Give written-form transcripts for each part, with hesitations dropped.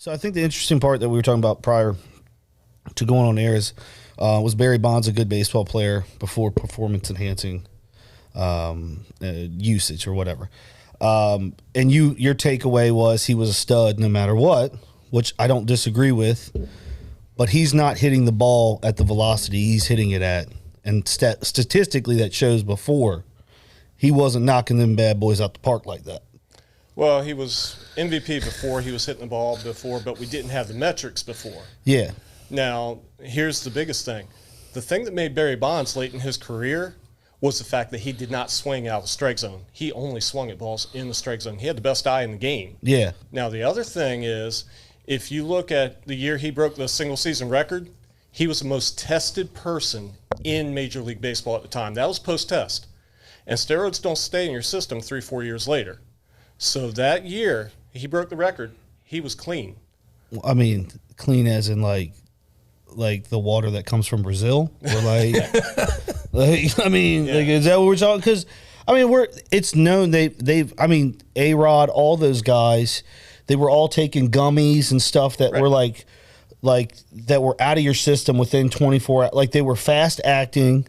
So I think the interesting part that we were talking about prior to going on air is was Barry Bonds a good baseball player before performance enhancing usage or whatever? And your takeaway was he was a stud no matter what, which I don't disagree with. But he's not hitting the ball at the velocity he's hitting it at, and statistically that shows before he wasn't knocking them bad boys out the park like that. Well, he was MVP before, he was hitting the ball before, but we didn't have the metrics before. Yeah. Now, here's the biggest thing. The thing that made Barry Bonds late in his career was the fact that he did not swing out of the strike zone. He only swung at balls in the strike zone. He had the best eye in the game. Yeah. Now, the other thing is, if you look at the year he broke the single-season record, he was the most tested person in Major League Baseball at the time. That was post-test. And steroids don't stay in your system 3-4 years later. So that year, he broke the record. He was clean. I mean, clean as in like the water that comes from Brazil, or like, I mean, like, is that what we're talking? Because I mean, it's known they've I mean, A-Rod, all those guys, they were all taking gummies and stuff that were like that were out of your system within 24 hours. Like they were fast acting.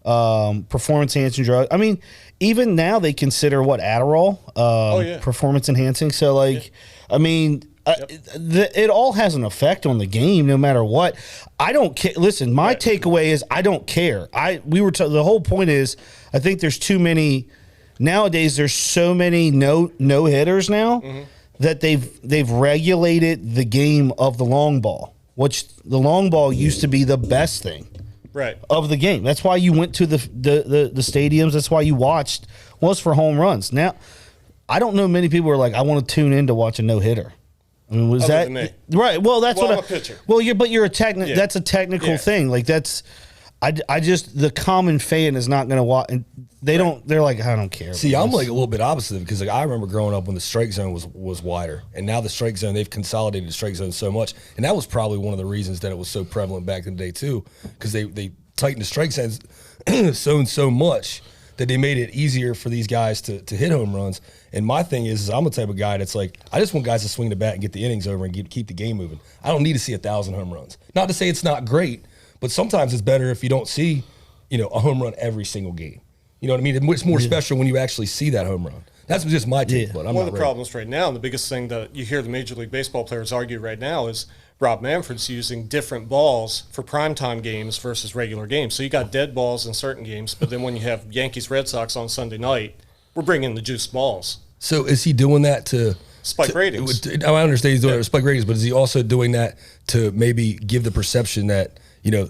Performance enhancing drug. I mean, even now they consider Adderall performance enhancing. So like, I mean, it all has an effect on the game, no matter what. I don't care. Listen, my takeaway is I don't care. The whole point is I think there's too many nowadays. There's so many no hitters now that they've regulated the game of the long ball, which the long ball used to be the best thing. Right. Of the game. That's why you went to the stadiums. That's why you watched was for home runs. Now, I don't know many people are like, I want to tune in to watch a no hitter. I mean, was that right? Well, that's I'm a pitcher. Well, you're a technical. That's a technical thing. Like that's. I just the common fan is not going to watch. And they don't. They're like, I don't care. See, I'm like a little bit opposite because like I remember growing up when the strike zone was wider, and now the strike zone they've consolidated the strike zone so much, and that was probably one of the reasons that it was so prevalent back in the day too, because they tightened the strike zones so much that they made it easier for these guys to hit home runs. And my thing is I'm the type of guy that's like, I just want guys to swing the bat and get the innings over and keep the game moving. I don't need to see 1,000 home runs. Not to say it's not great, but sometimes it's better if you don't see, a home run every single game. You know what I mean? It's more special when you actually see that home run. That's just my take. But one of the problems right now, and the biggest thing that you hear the Major League Baseball players argue right now is Rob Manfred's using different balls for primetime games versus regular games. So you got dead balls in certain games, but then when you have Yankees-Red Sox on Sunday night, we're bringing the juiced balls. So is he doing that to spike ratings? I understand he's doing it to spike ratings, but is he also doing that to maybe give the perception that,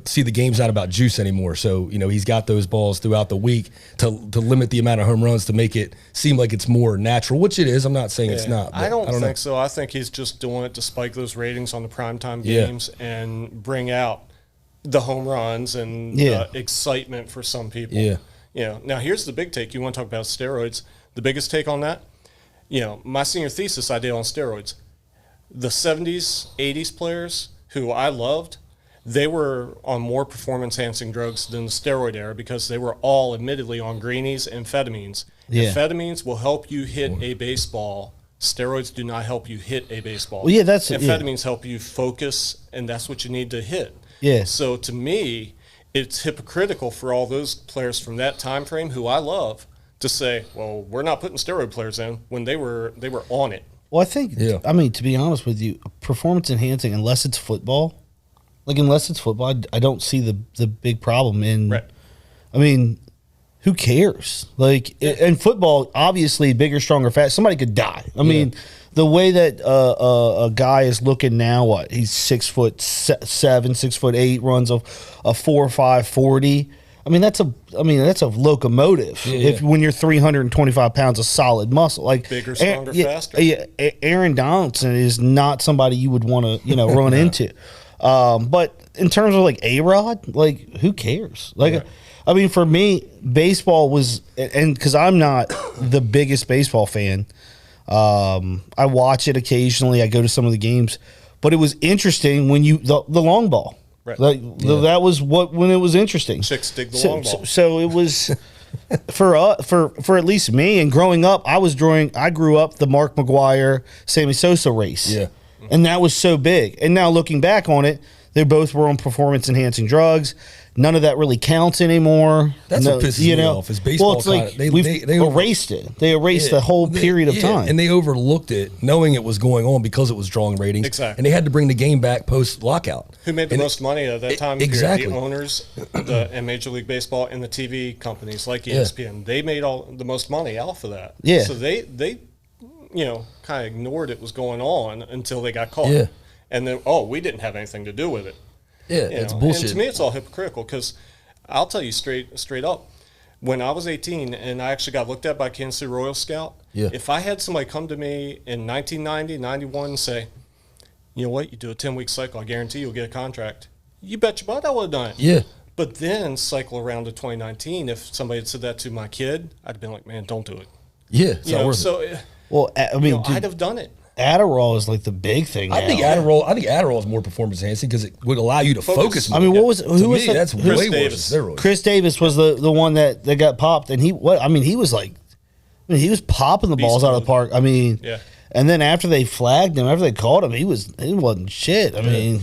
see the game's not about juice anymore. So, he's got those balls throughout the week to limit the amount of home runs to make it seem like it's more natural, which it is. I'm not saying it's not. I don't think so. I think he's just doing it to spike those ratings on the primetime games and bring out the home runs and excitement for some people. Yeah. Now here's the big take. You want to talk about steroids. The biggest take on that, my senior thesis I did on steroids. The 70s, 80s players who I loved, they were on more performance-enhancing drugs than the steroid era because they were all admittedly on greenies and amphetamines. Yeah. Amphetamines will help you hit a baseball. Steroids do not help you hit a baseball. Well, Amphetamines help you focus, and that's what you need to hit. Yeah. So to me, it's hypocritical for all those players from that time frame who I love to say, well, we're not putting steroid players in when they were on it. Well, I think, I mean, to be honest with you, performance enhancing, unless it's football, I don't see the big problem in. Right. I mean, who cares? Like in football, obviously, bigger, stronger, fast. Somebody could die. I mean, the way that a guy is looking now, he's 6'7", 6'8", runs a 4.5 40. I mean, that's a locomotive. When you're 325 pounds of solid muscle, like bigger, stronger, faster. Aaron Donaldson is not somebody you would want to run into. But in terms of like A-Rod, like who cares? Like, I mean, for me, baseball was, and because I'm not the biggest baseball fan, I watch it occasionally. I go to some of the games, but it was interesting when the long ball. Right. That was when it was interesting. Chicks dig the long ball. So it was for at least me. And growing up, I grew up the Mark McGwire, Sammy Sosa race. Yeah. And that was so big. And now looking back on it, they both were on performance-enhancing drugs. None of that really counts anymore. That's what pisses me off. Is baseball? Well, it's like they erased it. They erased the whole period of time, and they overlooked it, knowing it was going on because it was drawing ratings. Exactly. And they had to bring the game back post lockout. Who made the most money at that time? Exactly. The owners, in Major League Baseball, and the TV companies like ESPN. They made all the most money off of that. Yeah. So they kind of ignored it was going on until they got caught. Yeah. And then, we didn't have anything to do with it. Yeah, it's bullshit. And to me, it's all hypocritical because I'll tell you straight up, when I was 18 and I actually got looked at by Kansas City Royal Scout, if I had somebody come to me in 1990, 91 and say, you know what, you do a 10-week cycle, I guarantee you'll get a contract. You bet your butt I would have done it. Yeah. But then cycle around to 2019, if somebody had said that to my kid, I'd have been like, man, don't do it. Yeah, it's not worth it. Well, I mean, I'd have done it. Adderall is like the big thing now. I think Adderall is more performance enhancing because it would allow you to focus more. I mean, who was that? That's way worse than steroids. Chris Davis was the one that got popped, and he was popping the balls out of the park. I mean, and then after they flagged him, after they called him, he wasn't shit. I mean.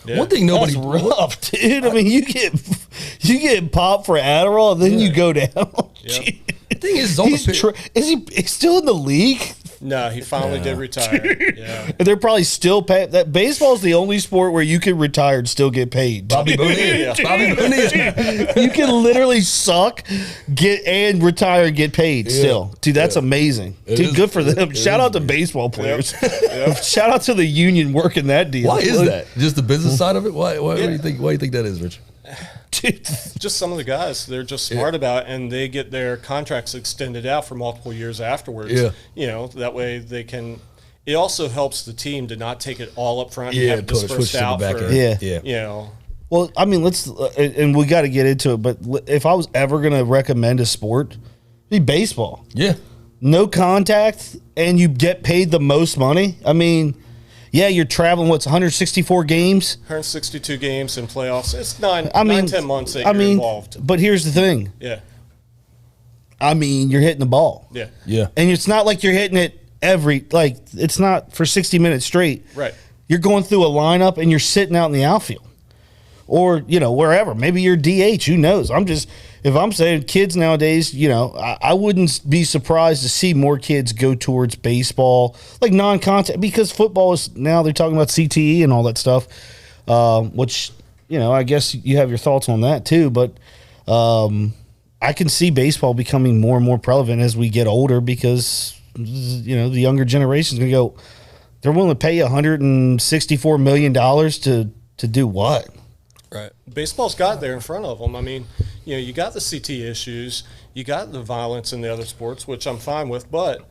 Yeah. One thing nobody That's rough, dude. I mean, you get popped for Adderall, and then you go down. Yep. The thing is he's still in the league? No, he finally did retire. Yeah. And they're probably still paying. That baseball's the only sport where you can retire and still get paid. Bobby Bonilla. Bobby Bonilla. You can literally suck, retire and get paid still. Dude, that's amazing. Dude, good for them. Shout out to baseball players. Yep. Shout out to the union working that deal. Why is that? Just the business side of it? Why do you think that is, Rich? Dude. Just some of the guys, they're just smart about it, and they get their contracts extended out for multiple years afterwards. Yeah. That way they can. It also helps the team to not take it all up front and have it dispersed out for, Well, I mean, and we got to get into it, but if I was ever going to recommend a sport, it'd be baseball. Yeah. No contact, and you get paid the most money. I mean, you're traveling, 164 games? 162 games in playoffs. It's 10 months that you're involved. But here's the thing. Yeah. I mean, you're hitting the ball. Yeah. Yeah. And it's not like you're hitting it it's not for 60 minutes straight. Right. You're going through a lineup, and you're sitting out in the outfield. Or, wherever. Maybe you're DH. Who knows? If I'm saying kids nowadays, I wouldn't be surprised to see more kids go towards baseball, like non-contact, because football is now they're talking about CTE and all that stuff, which, I guess you have your thoughts on that too. But I can see baseball becoming more and more prevalent as we get older because, the younger generation is going to go, they're willing to pay $164 million to do what? Right. Baseball's got there in front of them. I mean, you got the CT issues, you got the violence in the other sports, which I'm fine with, but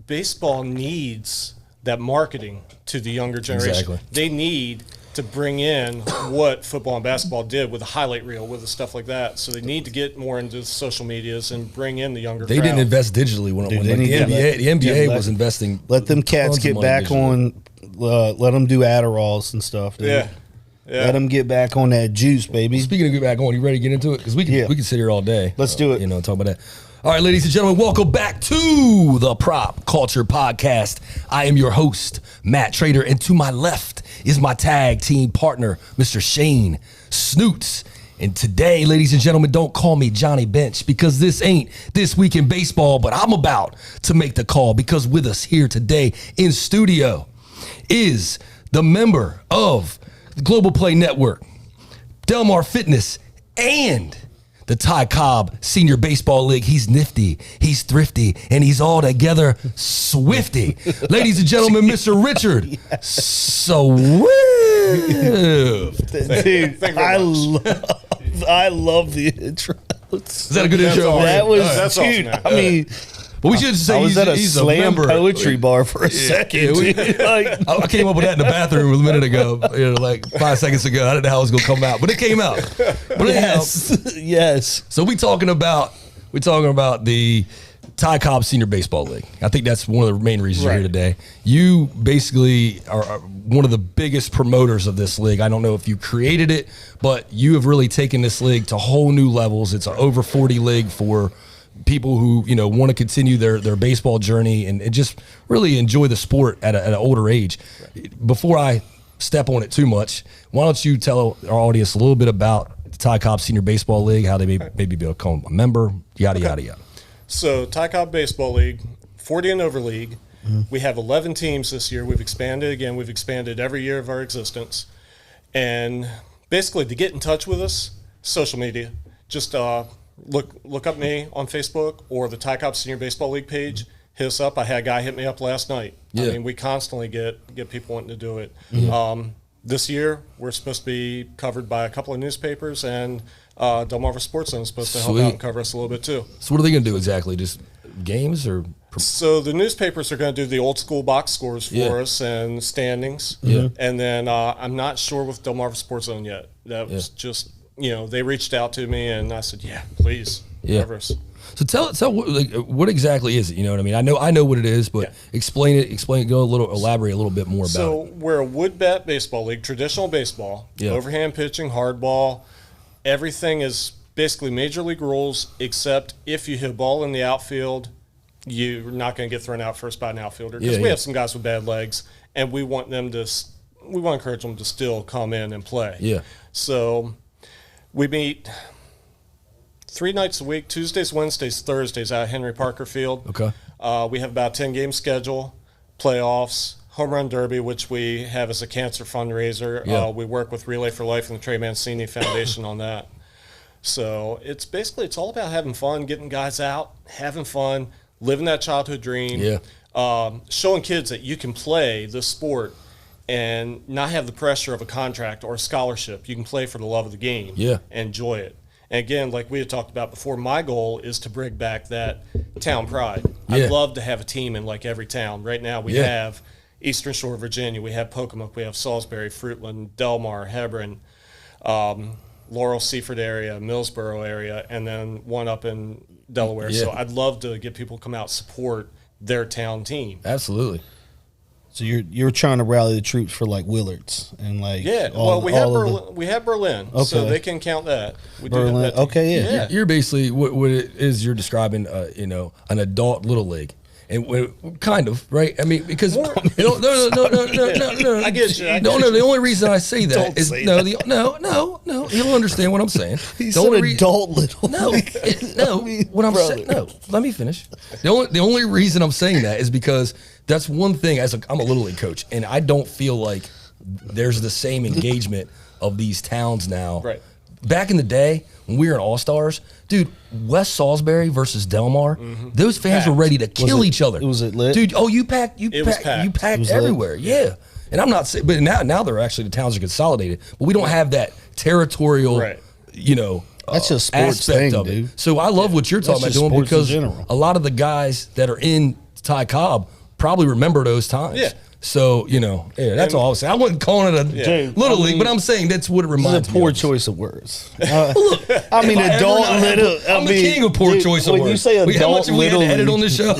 baseball needs that marketing to the younger generation. Exactly. They need to bring in what football and basketball did with a highlight reel, with the stuff like that. So they need to get more into social medias and bring in the younger crowd. Didn't invest digitally when the NBA was investing. Let them cats get back on, let them do Adderalls and stuff, dude. Yeah. Let them get back on that juice, baby. Speaking of get back on, you ready to get into it? Because we can sit here all day. Let's do it. Talk about that. All right, ladies and gentlemen, welcome back to the Prop Culture Podcast. I am your host, Matt Trader, and to my left is my tag team partner, Mr. Shane Snoots. And today, ladies and gentlemen, don't call me Johnny Bench because this ain't This Week in Baseball, but I'm about to make the call because with us here today in studio is the member of the Global Play Network, Delmar Fitness, and the Ty Cobb Senior Baseball League. He's nifty, he's thrifty, and he's all together swifty. Ladies and gentlemen, Mr. Richard Swift. Dude, I love the intro. Is that a good intro? That was, That's dude, awesome, I mean... But we should say I was at a he's slam member. poetry bar for a second. I came up with that in the bathroom a minute ago, like 5 seconds ago. I didn't know how it was going to come out, but it came out. Yes. So we're talking about the Ty Cobb Senior Baseball League. I think that's one of the main reasons you're here today. You basically are one of the biggest promoters of this league. I don't know if you created it, but you have really taken this league to whole new levels. It's an over 40 league for people who, you know, want to continue their baseball journey and just really enjoy the sport at an older age. Right. Before I step on it too much, why don't you tell our audience a little bit about the Ty Cobb Senior Baseball League, how they maybe become a member, yada, yada, yada. So Ty Cobb Baseball League, 40 and over league. We have 11 teams this year. We've expanded again. We've expanded every year of our existence. And basically, to get in touch with us, social media. Just look up me on Facebook or the Ty Cobb Senior Baseball League page. Hit us up. I had a guy hit me up last night. Yeah. I mean, we constantly get people wanting to do it. Mm-hmm. This year, we're supposed to be covered by a couple of newspapers, and Delmar Sports is supposed to help out and cover us a little bit too. So what are they going to do exactly? Just games or? So the newspapers are going to do the old school box scores for us and standings. Yeah. And then I'm not sure with Delmar Sports Zone yet. That was just, you know, they reached out to me and I said, yeah, please cover us. So tell what exactly is it? You know what I mean? I know what it is, but explain it. Elaborate a little bit more about it. So we're a wood bat baseball league, traditional baseball, overhand pitching, hardball. Everything is basically major league rules, except if you hit a ball in the outfield, you're not going to get thrown out first by an outfielder because we have some guys with bad legs, and we want to encourage them to still come in and play. Yeah. So we meet 3 nights a week, Tuesdays, Wednesdays, Thursdays out at Henry Parker Field. Okay. We have about a 10-game schedule, playoffs, home run derby, which we have as a cancer fundraiser. Yeah. We work with Relay for Life and the Trey Mancini Foundation on that. So it's all about having fun, getting guys out, having fun, living that childhood dream, showing kids that you can play this sport and not have the pressure of a contract or a scholarship. You can play for the love of the game and enjoy it. And again, like we had talked about before, my goal is to bring back that town pride. I'd love to have a team in like every town. Right now we have Eastern Shore, Virginia. We have Pocomoke. We have Salisbury, Fruitland, Delmar, Hebron, Laurel, Seaford area, Millsboro area, and then one up in Delaware. So I'd love to get people to come out support their town team. Absolutely. So you're trying to rally the troops for like Willards and like we have Berlin, so they can count that. We Berlin, do have that You're basically what it is. You're describing, an adult little league. And kind of, right? I mean, because no. I get you. The only reason I say that is no. You'll understand what I'm saying. He's an adult little. What I'm saying. No, let me finish. The only reason I'm saying that is because that's one thing. I'm a little league coach, and I don't feel like there's the same engagement of these towns now. Right. Back in the day when we were in All Stars, dude, West Salisbury versus Delmar, those fans were ready to kill each other. Was it lit? Dude, you packed everywhere. Yeah. And I'm not saying, but now they're actually, the towns are consolidated, but we don't have that territorial, that's just sports aspect thing, of dude. it. So I love what you're talking about doing, because a lot of the guys that are in Ty Cobb probably remember those times. Yeah. So, that's all I was saying. I wasn't calling it a little league, but I'm saying that's what it reminds me of. It's a poor choice of words. I mean, adult little. I'm the king of poor choice of words. When you say adult how much we had to little edit on the show?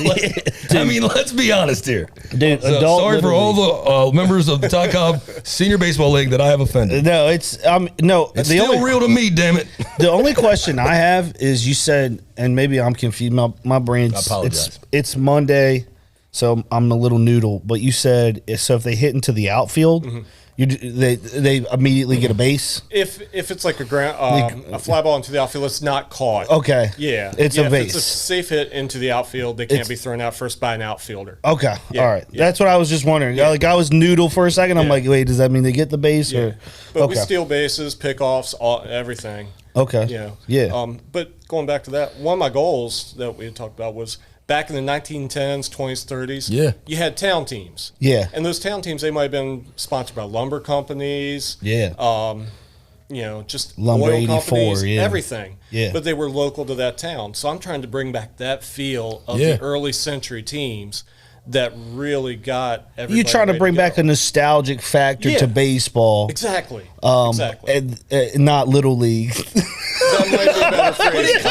I mean, let's be honest here. Dude, so, adult sorry for all the members of the Ty Cobb Senior Baseball League that I have offended. No, it's still real to me, damn it. The only question I have is, you said, and maybe I'm confused. My brain's. I apologize. It's Monday. So I'm a little noodle, but you said so if they hit into the outfield, they immediately get a base. If it's like a fly ball into the outfield, it's not caught. Okay. Yeah. It's a base. If it's a safe hit into the outfield, they can't be thrown out first by an outfielder. Okay. Yeah. All right. Yeah. That's what I was just wondering. Yeah. Like, I was noodle for a second. I'm like, wait, does that mean they get the base? Yeah. Or? But we steal bases, pickoffs, Okay. everything. But going back to that, one of my goals that we had talked about was, back in the 1910s, 20s, 30s, you had town teams. Yeah. And those town teams, they might have been sponsored by lumber companies. Yeah. Just Lumber oil 84, companies, everything. Yeah. But they were local to that town. So I'm trying to bring back that feel of the early century teams that really got everybody. You're trying to bring back a nostalgic factor to baseball. Exactly. And not Little League. That might be a better phrase.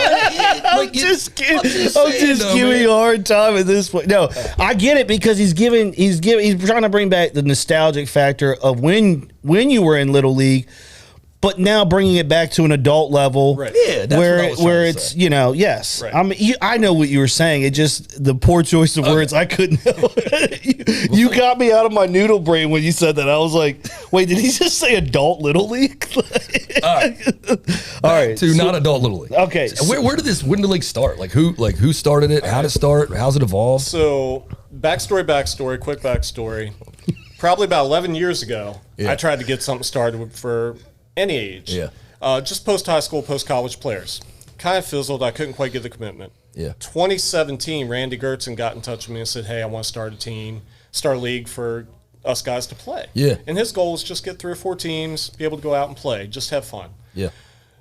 I'm just kidding. I'm just giving you a hard time at this point. No, I get it, because he's trying to bring back the nostalgic factor of when you were in Little League. But now bringing it back to an adult level, Right. Yeah, that's where what I was trying to it's say. yes. Right. I mean, I know what you were saying. It just the poor choice of words. I couldn't. You got me out of my noodle brain when you said that. I was like, wait, did he just say adult little league? All right, To not adult little league. Okay, When did the league start? Like who started it? How did it start? How's it evolved? So, quick backstory. Probably about 11 years ago, Yeah. I tried to get something started for any age. Yeah. Just post-high school, post-college players. Kind of fizzled. I couldn't quite get the commitment. Yeah. 2017, Randy Gertzen got in touch with me and said, hey, I want to start a league for us guys to play. Yeah. And his goal was just get 3 or 4 teams, be able to go out and play, just have fun. Yeah.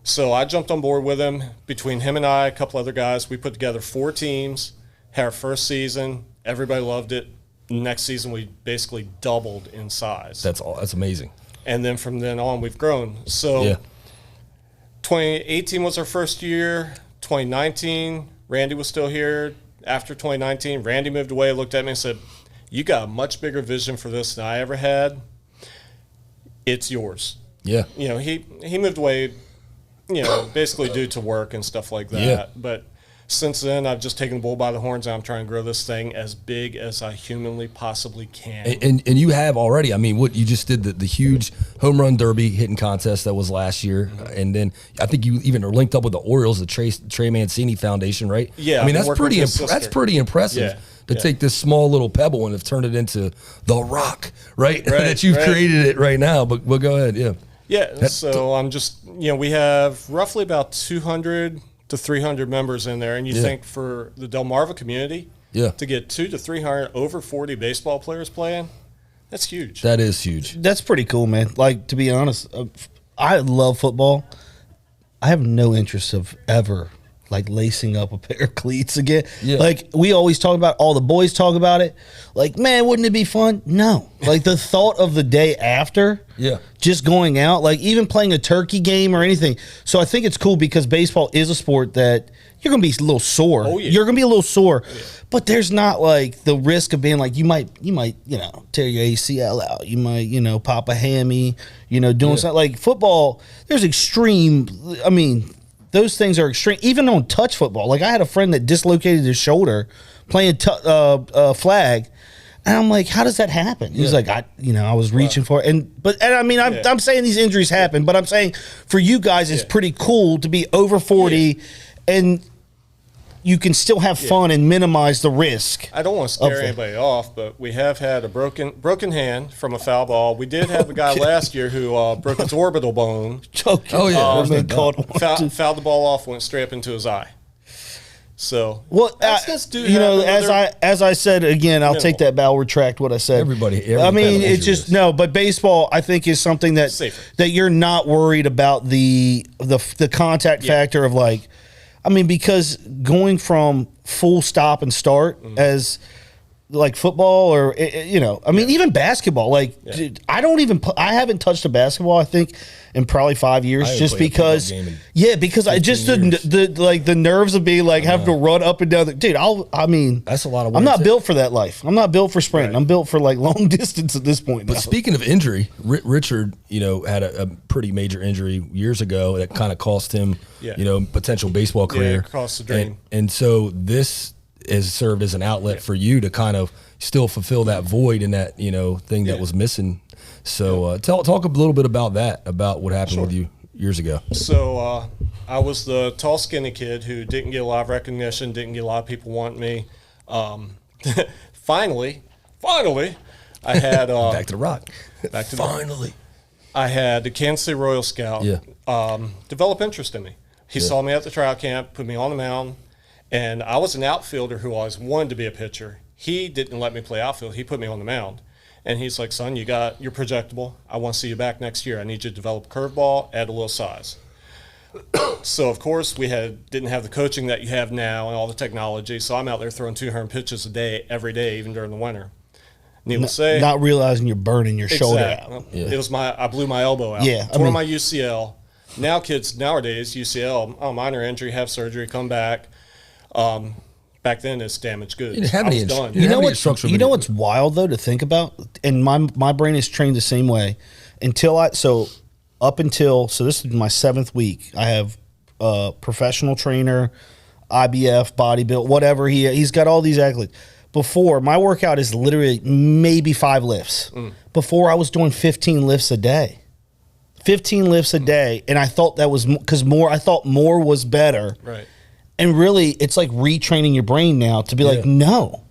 So I jumped on board with him. Between him and I, a couple other guys, we put together 4 teams, had our first season. Everybody loved it. Next season, we basically doubled in size. That's amazing. And then from then on, we've grown. So Yeah. 2018 was our first year. 2019, Randy was still here. After 2019, Randy moved away, looked at me and said, you got a much bigger vision for this than I ever had. It's yours. Yeah. You know, he moved away, basically due to work and stuff like that. Yeah. But since then, I've just taken the bull by the horns, and I'm trying to grow this thing as big as I humanly possibly can. And you have already. I mean, what you just did the huge home run derby hitting contest that was last year, and then I think you even are linked up with the Orioles, the Trey Mancini Foundation, right? Yeah, I mean I've been working with his that's sister. pretty impressive to take this small little pebble and have turned it into the rock, right? That you've created it right now. But go ahead, yeah. Yeah, so I'm just, we have roughly about 200 to 300 members in there, and you think for the Delmarva community, to get 200 to 300 over 40 baseball players playing, that's huge. That is huge. that's pretty cool, man. Like, to be honest, I love football. I have no interest of ever like lacing up a pair of cleats again. Yeah. Like, we always talk about, all the boys talk about it. Like, man, wouldn't it be fun? No. Like, the thought of the day after, just going out, like even playing a turkey game or anything. So I think it's cool because baseball is a sport that you're going to be a little sore. Oh, yeah. You're going to be a little sore. Yeah. But there's not like the risk of being like, you might, tear your ACL out. You might, pop a hammy, doing something. Like football, there's extreme, those things are extreme. Even on touch football, like I had a friend that dislocated his shoulder playing flag, and I'm like, how does that happen? He's like, I was reaching for it, I'm saying these injuries happen, but I'm saying for you guys, it's pretty cool to be over 40, and you can still have fun and minimize the risk. I don't want to scare anybody off, but we have had a broken hand from a foul ball. We did have a guy last year who broke his orbital bone. Oh yeah, Fouled the ball off, went straight up into his eye. So as I said again, I'll take that back, retract what I said. Everybody it's just but baseball I think is something that safer. That you're not worried about the contact factor of like. Because going from full stop and start as like football or, even basketball, dude, I haven't touched a basketball, I think, in probably 5 years just because, because I just, the nerves of being like, having to run up and down dude, that's a lot of work. I'm not built for that life. I'm not built for sprinting. Right. I'm built for like long distance at this point. But speaking of injury, Richard, had a pretty major injury years ago that kind of cost him, potential baseball career. Yeah, across the drain. And so this has served as an outlet for you to kind of still fulfill that void and that, thing that was missing. So talk a little bit about that, about what happened with you years ago. So I was the tall, skinny kid who didn't get a lot of recognition, didn't get a lot of people wanting me. Finally, I had back to the rock. Finally. I had the Kansas City Royal Scout develop interest in me. He saw me at the tryout camp, put me on the mound, and I was an outfielder who always wanted to be a pitcher. He didn't let me play outfield. He put me on the mound. And he's like, son, you're projectable. I want to see you back next year. I need you to develop a curveball, add a little size. So, of course, we didn't have the coaching that you have now and all the technology. So I'm out there throwing 200 pitches a day, every day, even during the winter. Needless to say, not realizing you're burning your shoulder out. It was I blew my elbow out. Yeah, tore my UCL. Now kids nowadays, UCL, minor injury, have surgery, come back. Back then, it's damaged goods. You didn't have any done. You know what's wild though to think about, and my brain is trained the same way. Until up until, so this is my 7th week. I have a professional trainer, IBF, bodybuild, whatever. He's got all these accolades. Before, my workout is literally maybe 5 lifts. Before, I was doing 15 lifts a day. 15 lifts a day, and I thought that was because I thought more was better. Right. And really, it's like retraining your brain now to be like, no,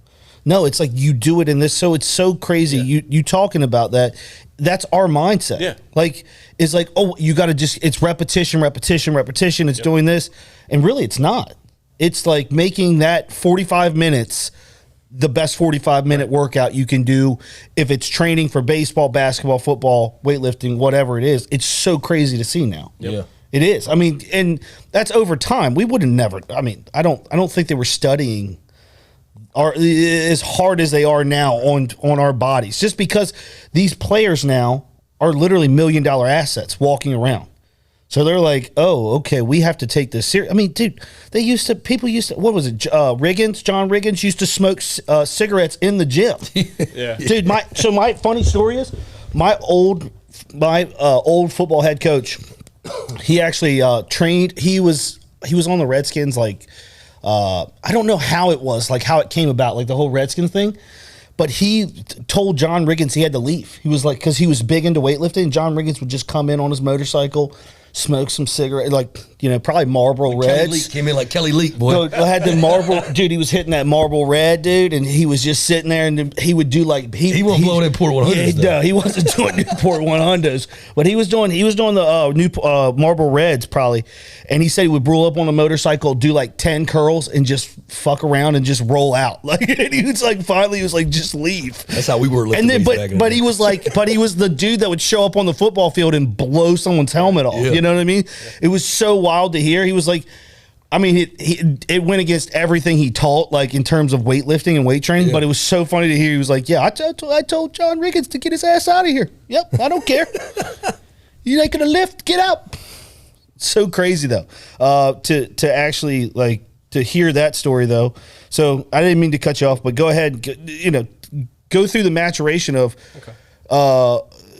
it's like you do it in this. So it's so crazy. You talking about that. That's our mindset. Yeah. Like, it's like, oh, you got to it's repetition. It's doing this. And really, it's not. It's like making that 45 minutes the best 45-minute workout you can do if it's training for baseball, basketball, football, weightlifting, whatever it is. It's so crazy to see now. Yeah. It is. I mean, and that's over time. We would have never. I mean, I don't think they were studying as hard as they are now on our bodies, just because these players now are literally $1 million assets walking around. So they're like, oh, okay, we have to take this serious. I mean, dude, people used to, what was it? John Riggins used to smoke cigarettes in the gym. Yeah. Dude, my funny story is my old football head coach, he actually trained, he was on the Redskins, like, I don't know how it was, like how it came about, like the whole Redskins thing. But he told John Riggins he had to leave. He was like, because he was big into weightlifting. John Riggins would just come in on his motorcycle, smoke some cigarette, like, probably Marlboro Reds. Kelly Leak came in like Kelly Leak, boy. So I had the Marlboro, dude. He was hitting that Marlboro Red, dude, and he was just sitting there, and he would do like he wasn't blowing in Port 100s. Yeah, he wasn't doing Newport 100s, but he was doing the new Marlboro Reds probably. And he said he would roll up on a motorcycle, do like 10 curls, and just fuck around and just roll out. Like, and he was like, finally, he was like, just leave. That's how we were lifting. And then, but he was like, but he was the dude that would show up on the football field and blow someone's helmet off. Yeah. You know what I mean? It was so wild to hear. He was like, I mean, it went against everything he taught, like in terms of weightlifting and weight training. But it was so funny to hear. He was like, "Yeah, I told John Riggins to get his ass out of here. Yep, I don't care. You ain't gonna lift. Get out." So crazy though, to actually like to hear that story though. So I didn't mean to cut you off, but go ahead. Go through the maturation of.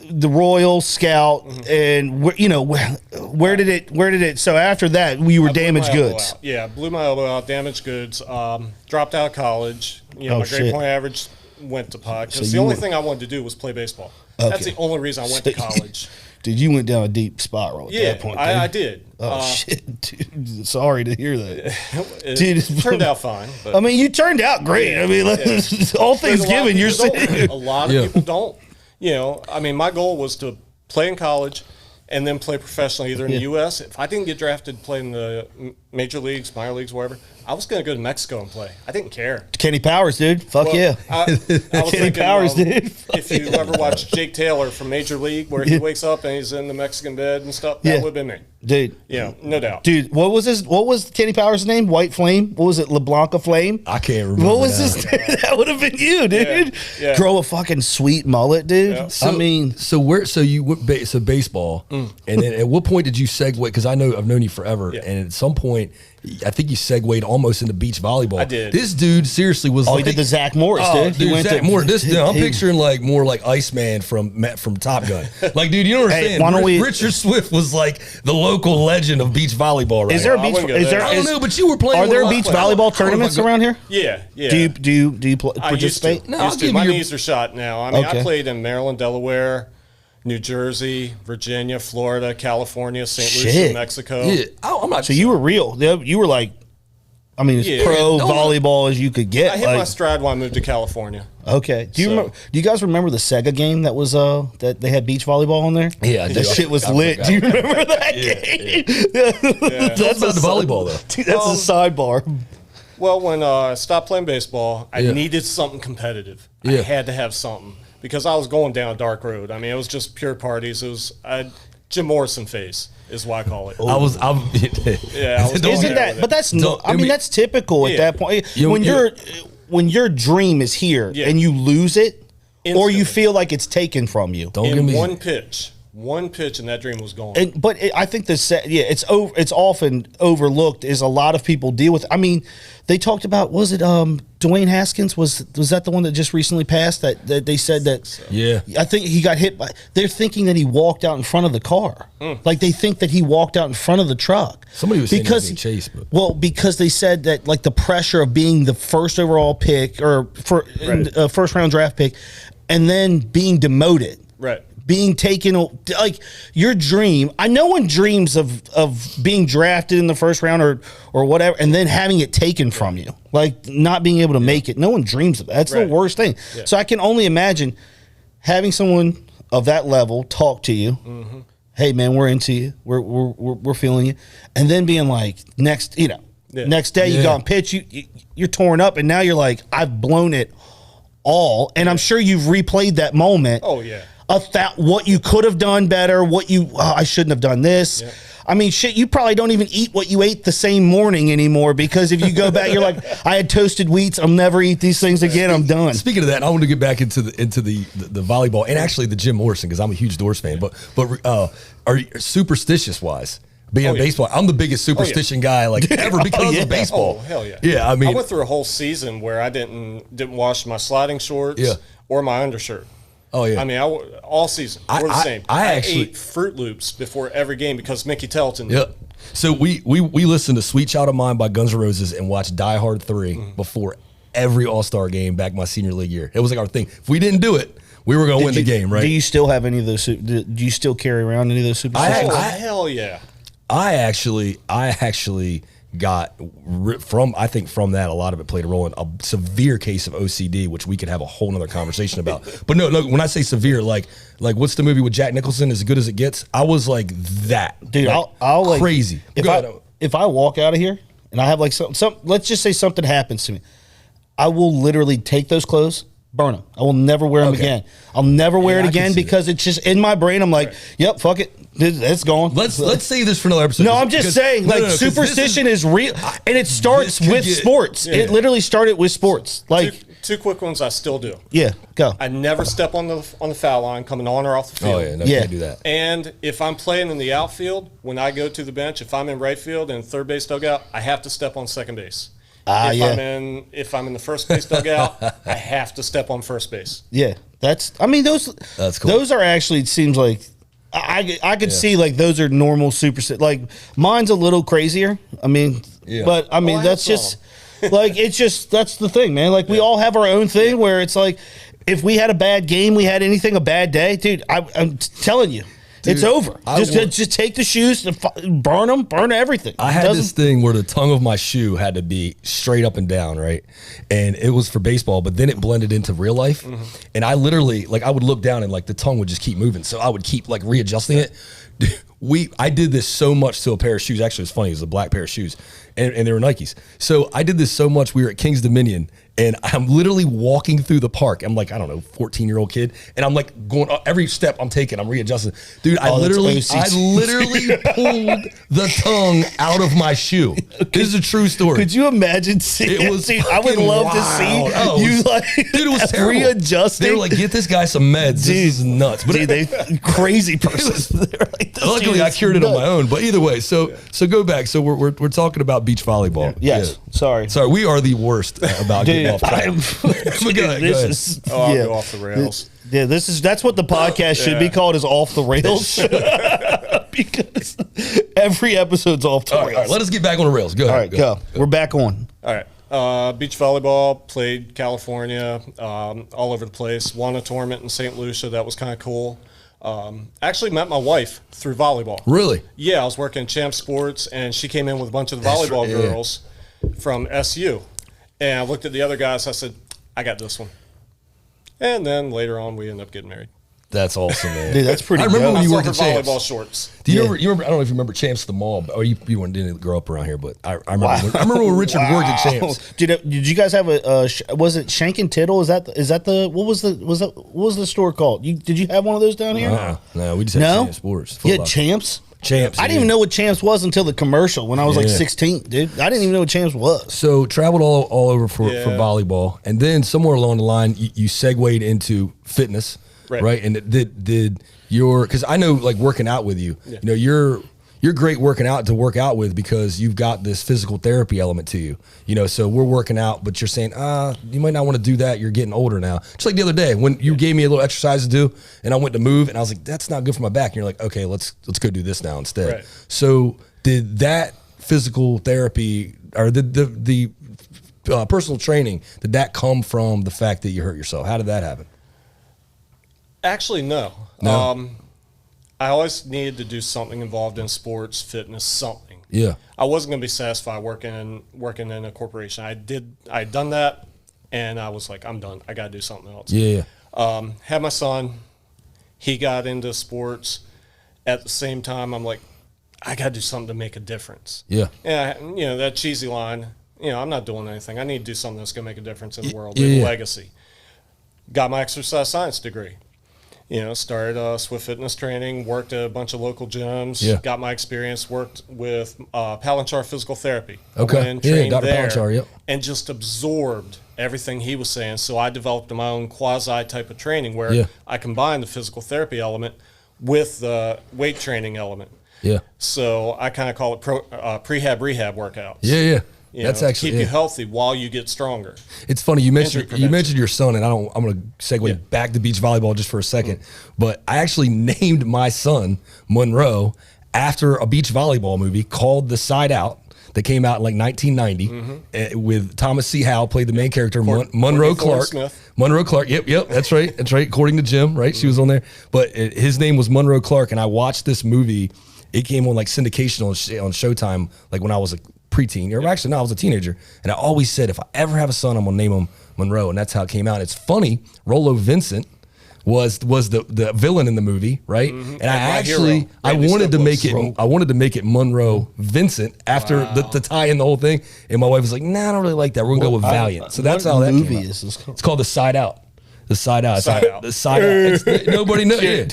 The Royal Scout, and where did it? So after that, we were damaged goods. Yeah, blew my elbow out, damaged goods. Dropped out of college. My grade point average went to pot because the only thing I wanted to do was play baseball. Okay. That's the only reason I went to college. Dude, you went down a deep spiral at that point. I did. Oh shit, dude! Sorry to hear that. Dude, it turned out fine. But, I mean, you turned out great. Yeah, I mean, all things given, you're sitting. A lot of people don't. I mean, my goal was to play in college and then play professionally either in the U.S. If I didn't get drafted to play in the major leagues, minor leagues, wherever, I was going to go to Mexico and play. I didn't care. Kenny Powers, dude. Fuck yeah. I was Kenny thinking, Powers, dude. If you ever watch Jake Taylor from Major League, where he wakes up and he's in the Mexican bed and stuff, that would have been me. Dude. No doubt. Dude, what was Kenny Powers' name? White Flame? What was it? LeBlanca Flame? I can't remember. What was his name? That would have been you, dude. Yeah. Grow a fucking sweet mullet, dude. Yeah. So you went baseball, and then at what point did you segue? Because I've known you forever, and at some point, I think you segued almost into beach volleyball. I did. This dude seriously was. He did the Zach Morris, dude. He went Zach Morris. I'm picturing more like Iceman from Top Gun. Like, dude, you don't understand. Richard Swift was like the local legend of beach volleyball. Right? Is there a beach? I don't know, but you were playing. Are there beach volleyball tournaments around here? Yeah. Do you participate? No, my knees are shot now. I mean, I played in Maryland, Delaware, New Jersey, Virginia, Florida, California, St. Lucia, Mexico. Yeah, I'm not. So you were real. You were like, I mean, as pro volleyball as you could get. I hit my stride when I moved to California. Okay. Do you guys remember the Sega game that was that they had beach volleyball on there? Yeah, that shit was lit. Do you remember that game? Yeah. That's about the volleyball though. Dude, that's a sidebar. Well, when I stopped playing baseball, I needed something competitive. I had to have something because I was going down a dark road. I mean, it was just pure parties. It was Jim Morrison face is what I call it. I was Isn't that? But that's no. I mean, that's typical at that point. When your dream is here and you lose it, or you feel like it's taken from you. In one pitch, One pitch and that dream was gone. But I think it's often overlooked is a lot of people deal with. I mean, they talked about, was it Dwayne Haskins? Was that the one that just recently passed? That they said that. Yeah, I think he got hit by. They're thinking that he walked out in front of the car. Like they think that he walked out in front of the truck. Somebody was saying he was being chased, but because they said that like the pressure of being the first overall pick or first round draft pick, and then being demoted. Right. Being taken, like your dream. No one dreams of being drafted in the first round or whatever, and then having it taken from you, like not being able to make it. No one dreams of that. That's the worst thing. Yeah. So I can only imagine having someone of that level talk to you. Mm-hmm. Hey man, we're into you. We're feeling you, and then being like next day you go and pitch. You're torn up, and now you're like, I've blown it all, and I'm sure you've replayed that moment. Oh yeah. What you could have done better, I shouldn't have done this. Yeah. I mean, shit, you probably don't even eat what you ate the same morning anymore because if you go back, you're like, I had toasted wheats. I'll never eat these things again. I'm done. Speaking of that, I want to get back into the volleyball and actually the Jim Morrison because I'm a huge Doors fan. But are you superstitious wise? Being baseball, I'm the biggest superstition guy like ever because of baseball. Oh hell yeah! Yeah, I mean, I went through a whole season where I didn't wash my sliding shorts or my undershirt. Oh yeah! I mean, all season we're the same. I ate Fruit Loops before every game because Mickey Telton. Yeah. So we listened to "Sweet Child of Mine" by Guns N' Roses and watched Die Hard 3 before every All-Star game back my senior league year. It was like our thing. If we didn't do it, we were going to win the game, right? Do you still have any of those? Do you still carry around any of those superstitions? Hell yeah! I actually got from that a lot of it played a role in a severe case of OCD, which we could have a whole nother conversation about. But no, look, when I say severe, like what's the movie with Jack Nicholson, As Good as It Gets? I was like that, dude. Like, I'll like crazy. If I walk out of here and I have like some let's just say something happens to me, I will literally take those clothes, burn them. I will never wear them again. I'll never wear it again because it's just in my brain. I'm like, yep, fuck it. It's gone. Let's save this for another episode. No, I'm just saying, superstition is real, and it starts with sports. It literally started with sports. Like two quick ones, I still do. Yeah, go. I never step on the foul line coming on or off the field. Oh yeah, no, you can't do that. And if I'm playing in the outfield, when I go to the bench, if I'm in right field and third base dugout, I have to step on second base. If I'm in the first base dugout, I have to step on first base. Yeah, that's cool. Those are actually, it seems like. I could see like those are normal superstitions. Like mine's a little crazier. I mean, but I mean that's just like that's the thing, man. Like we all have our own thing where it's like if we had a bad game, we had anything a bad day, dude. I'm telling you. Dude, it's over. Just take the shoes and burn everything. I had this thing where the tongue of my shoe had to be straight up and down, right? And it was for baseball, but then it blended into real life. Mm-hmm. And I literally, like, I would look down and like the tongue would just keep moving. So I would keep like readjusting it. I did this so much to a pair of shoes. Actually, it's funny. It was a black pair of shoes, and they were Nikes. So I did this so much. We were at King's Dominion, and I'm literally walking through the park. I'm like, I don't know, 14-year-old kid, and I'm like going every step I'm taking, I'm readjusting. Dude, I literally pulled the tongue out of my shoe. This is a true story. Could you imagine seeing it? Was I would love to see you dude, it was terrible. Readjusting. They were like, get this guy some meds. Dude, this is nuts. But dude, they crazy person. Luckily, I cured it on my own. But either way, so go back. So we're talking about beach volleyball. Yes. Yeah. Sorry, we are the worst about getting off track. I'll go off the rails. That's what the podcast should be called, is Off the Rails. Because every episode's off the rails. All right, let us get back on the rails. Go ahead. All right, go. We're back on. All right. Beach volleyball, played California, all over the place. Won a tournament in St. Lucia. That was kind of cool. Actually met my wife through volleyball. Really? Yeah, I was working in Champ Sports, and she came in with a bunch of the volleyball girls from SU. And I looked at the other guys. I said, I got this one. And then later on, we ended up getting married. That's awesome, man. Dude, that's pretty. I remember when you worked at volleyball Champs. Shorts. Do you remember? I don't know if you remember Champs at the Mall, or you didn't grow up around here, but I remember. I remember when Richard worked at Champs. Did you guys have was it Shank and Tittle? Is that the what was the store called? Did you have one of those down here? No, we just had Champs Sports. Yeah, Champs. Champs. I didn't even know what Champs was until the commercial when I was like 16, dude. I didn't even know what Champs was. So traveled all over for volleyball, and then somewhere along the line, you segued into fitness, right? And did because I know like working out with you, you know, you're great working out to work out with because you've got this physical therapy element to you. You know, so we're working out, but you're saying, you might not want to do that. You're getting older now. Just like the other day when you gave me a little exercise to do and I went to move and I was like, that's not good for my back. And you're like, okay, let's go do this now instead. Right. So did that physical therapy or the personal training, did that come from the fact that you hurt yourself? How did that happen? Actually, no. No? I always needed to do something involved in sports, fitness, something. Yeah. I wasn't going to be satisfied working in a corporation. I'd done that, and I was like, I'm done. I got to do something else. Yeah. Had my son. He got into sports. At the same time, I'm like, I got to do something to make a difference. Yeah. Yeah, you know, that cheesy line, you know, I'm not doing anything. I need to do something that's going to make a difference in the world, leave a legacy. Got my exercise science degree. You know, started Swift Fitness training, worked at a bunch of local gyms, got my experience, worked with Palanchar Physical Therapy. Okay. I went and trained Dr. there Palanchar, yep. and just absorbed everything he was saying. So I developed my own quasi type of training where I combined the physical therapy element with the weight training element. Yeah. So I kind of call it prehab rehab workouts. Yeah. You That's know, actually keep you healthy while you get stronger. It's funny you mentioned Injury your son, and I'm going to segue back to beach volleyball just for a second. But I actually named my son Monroe after a beach volleyball movie called The Side Out that came out in like 1990 with Thomas C. Howell played the main character, Monroe Clark. Monroe Clark. Yep. That's right. According to Jim, right? She was on there, but his name was Monroe Clark, and I watched this movie. It came on like syndication on Showtime, like when I was a preteen, or actually no, I was a teenager, and I always said if I ever have a son, I'm gonna name him Monroe, and that's how it came out. It's funny, Rolo Vincent was the villain in the movie, right? And I wanted to make it Monroe Vincent after the tie in the whole thing, and my wife was like, nah, I don't really like that. We're gonna go with Valiant. So that's how that movie is. It's called The Side Out. The Side Out. The Side Out. Nobody knows. Yeah,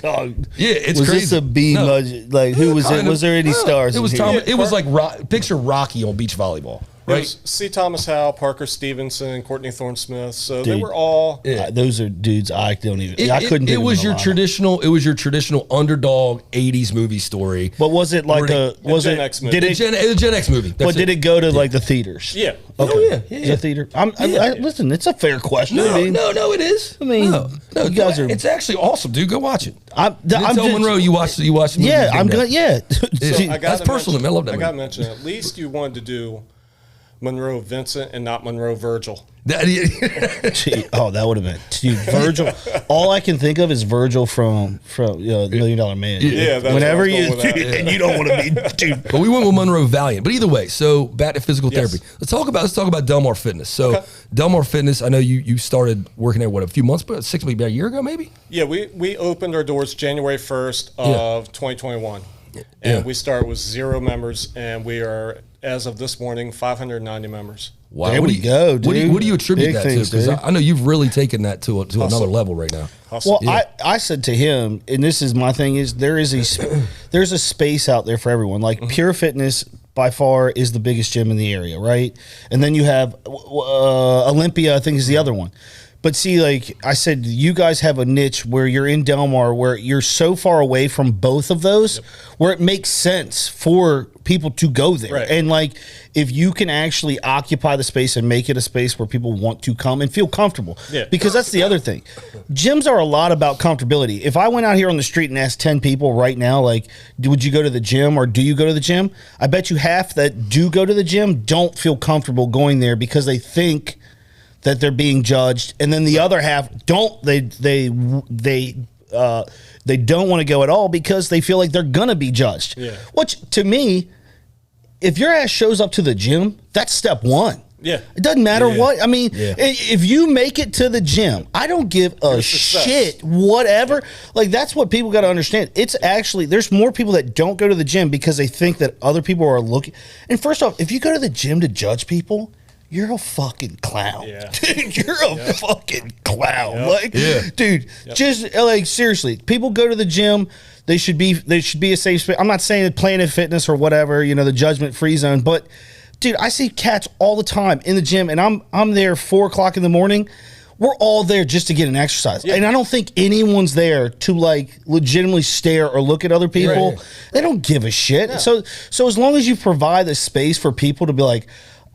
it's was crazy. This a B budget? Like who was it? Was there any stars? It was Tom. It was like picture Rocky on beach volleyball. Right. C. Thomas Howell, Parker Stevenson, Courtney Thorne-Smith. So they were all. Yeah. Those are dudes I don't even. I couldn't. It was your traditional. It was your traditional underdog '80s movie story. But was it like was it? Did it? The Gen X movie. But did it go to like the theaters? Yeah. Okay. Oh, yeah. The theater. Listen, it's a fair question. No, it is. I mean, no, you guys are. It's actually awesome, dude. Go watch it. I'm just, Monroe. You watched the movie. Yeah, I'm good. Yeah. So that's personal. I love that. I got to mention, at least you wanted to do Monroe Vincent and not Monroe Virgil. That would have been, dude, Virgil. All I can think of is Virgil from The $1 Million Man. Yeah, that's whenever and you don't want to be, dude. But we went with Monroe Valiant. But either way, so back to physical therapy. Let's talk about Delmar Fitness. So Delmar Fitness, I know you started working there a few months, but about a year ago, maybe. Yeah, we opened our doors January 1st of 2021, and we started with 0 members, and we are, as of this morning, 590 members. Wow. There we go, dude. What do you attribute that to? Because I know you've really taken that to another level right now. Well, I said to him, and this is my thing, is there's a space out there for everyone. Like Pure Fitness by far is the biggest gym in the area, right? And then you have Olympia, I think is the other one. But see, like I said, you guys have a niche where you're in Delmar where you're so far away from both of those where it makes sense for people to go there. Right. And like if you can actually occupy the space and make it a space where people want to come and feel comfortable. Yeah. Because that's the other thing. Gyms are a lot about comfortability. If I went out here on the street and asked 10 people right now, like, would you go to the gym or do you go to the gym? I bet you half that do go to the gym don't feel comfortable going there because they think that they're being judged, and then the other half don't. They don't want to go at all because they feel like they're gonna be judged. Yeah. Which to me, if your ass shows up to the gym, that's step one. Yeah. It doesn't matter what. I mean, if you make it to the gym, I don't give a shit, whatever. Like, that's what people got to understand. It's actually, there's more people that don't go to the gym because they think that other people are looking. And first off, if you go to the gym to judge people, you're a fucking clown. Yeah. Dude, you're a fucking clown. Yep. Like, dude, just like seriously, people go to the gym. They should be a safe space. I'm not saying Planet Fitness or whatever, the judgment-free zone, but dude, I see cats all the time in the gym, and I'm there 4:00 in the morning we're all there just to get an exercise. And I don't think anyone's there to like legitimately stare or look at other people. Right. They don't give a shit. Yeah. So as long as you provide a space for people to be like,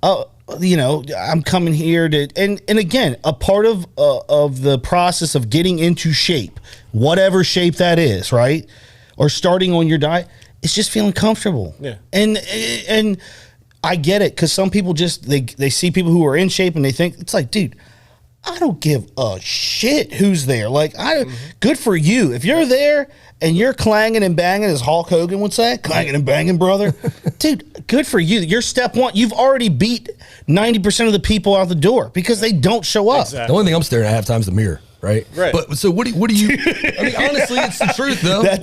oh, you know, I'm coming here to, and again, a part of the process of getting into shape, whatever shape that is, right? Or starting on your diet, it's just feeling comfortable. Yeah. And I get it, because some people just, they see people who are in shape and they think, it's like, dude, I don't give a shit who's there. Like, good for you. If you're there and you're clanging and banging, as Hulk Hogan would say, clanging and banging, brother, dude, good for you. You're step one. You've already beat 90% of the people out the door because they don't show up. Exactly. The only thing I'm staring at half time is the mirror. Right. But so what do you? I mean, honestly, it's the truth, though. Right?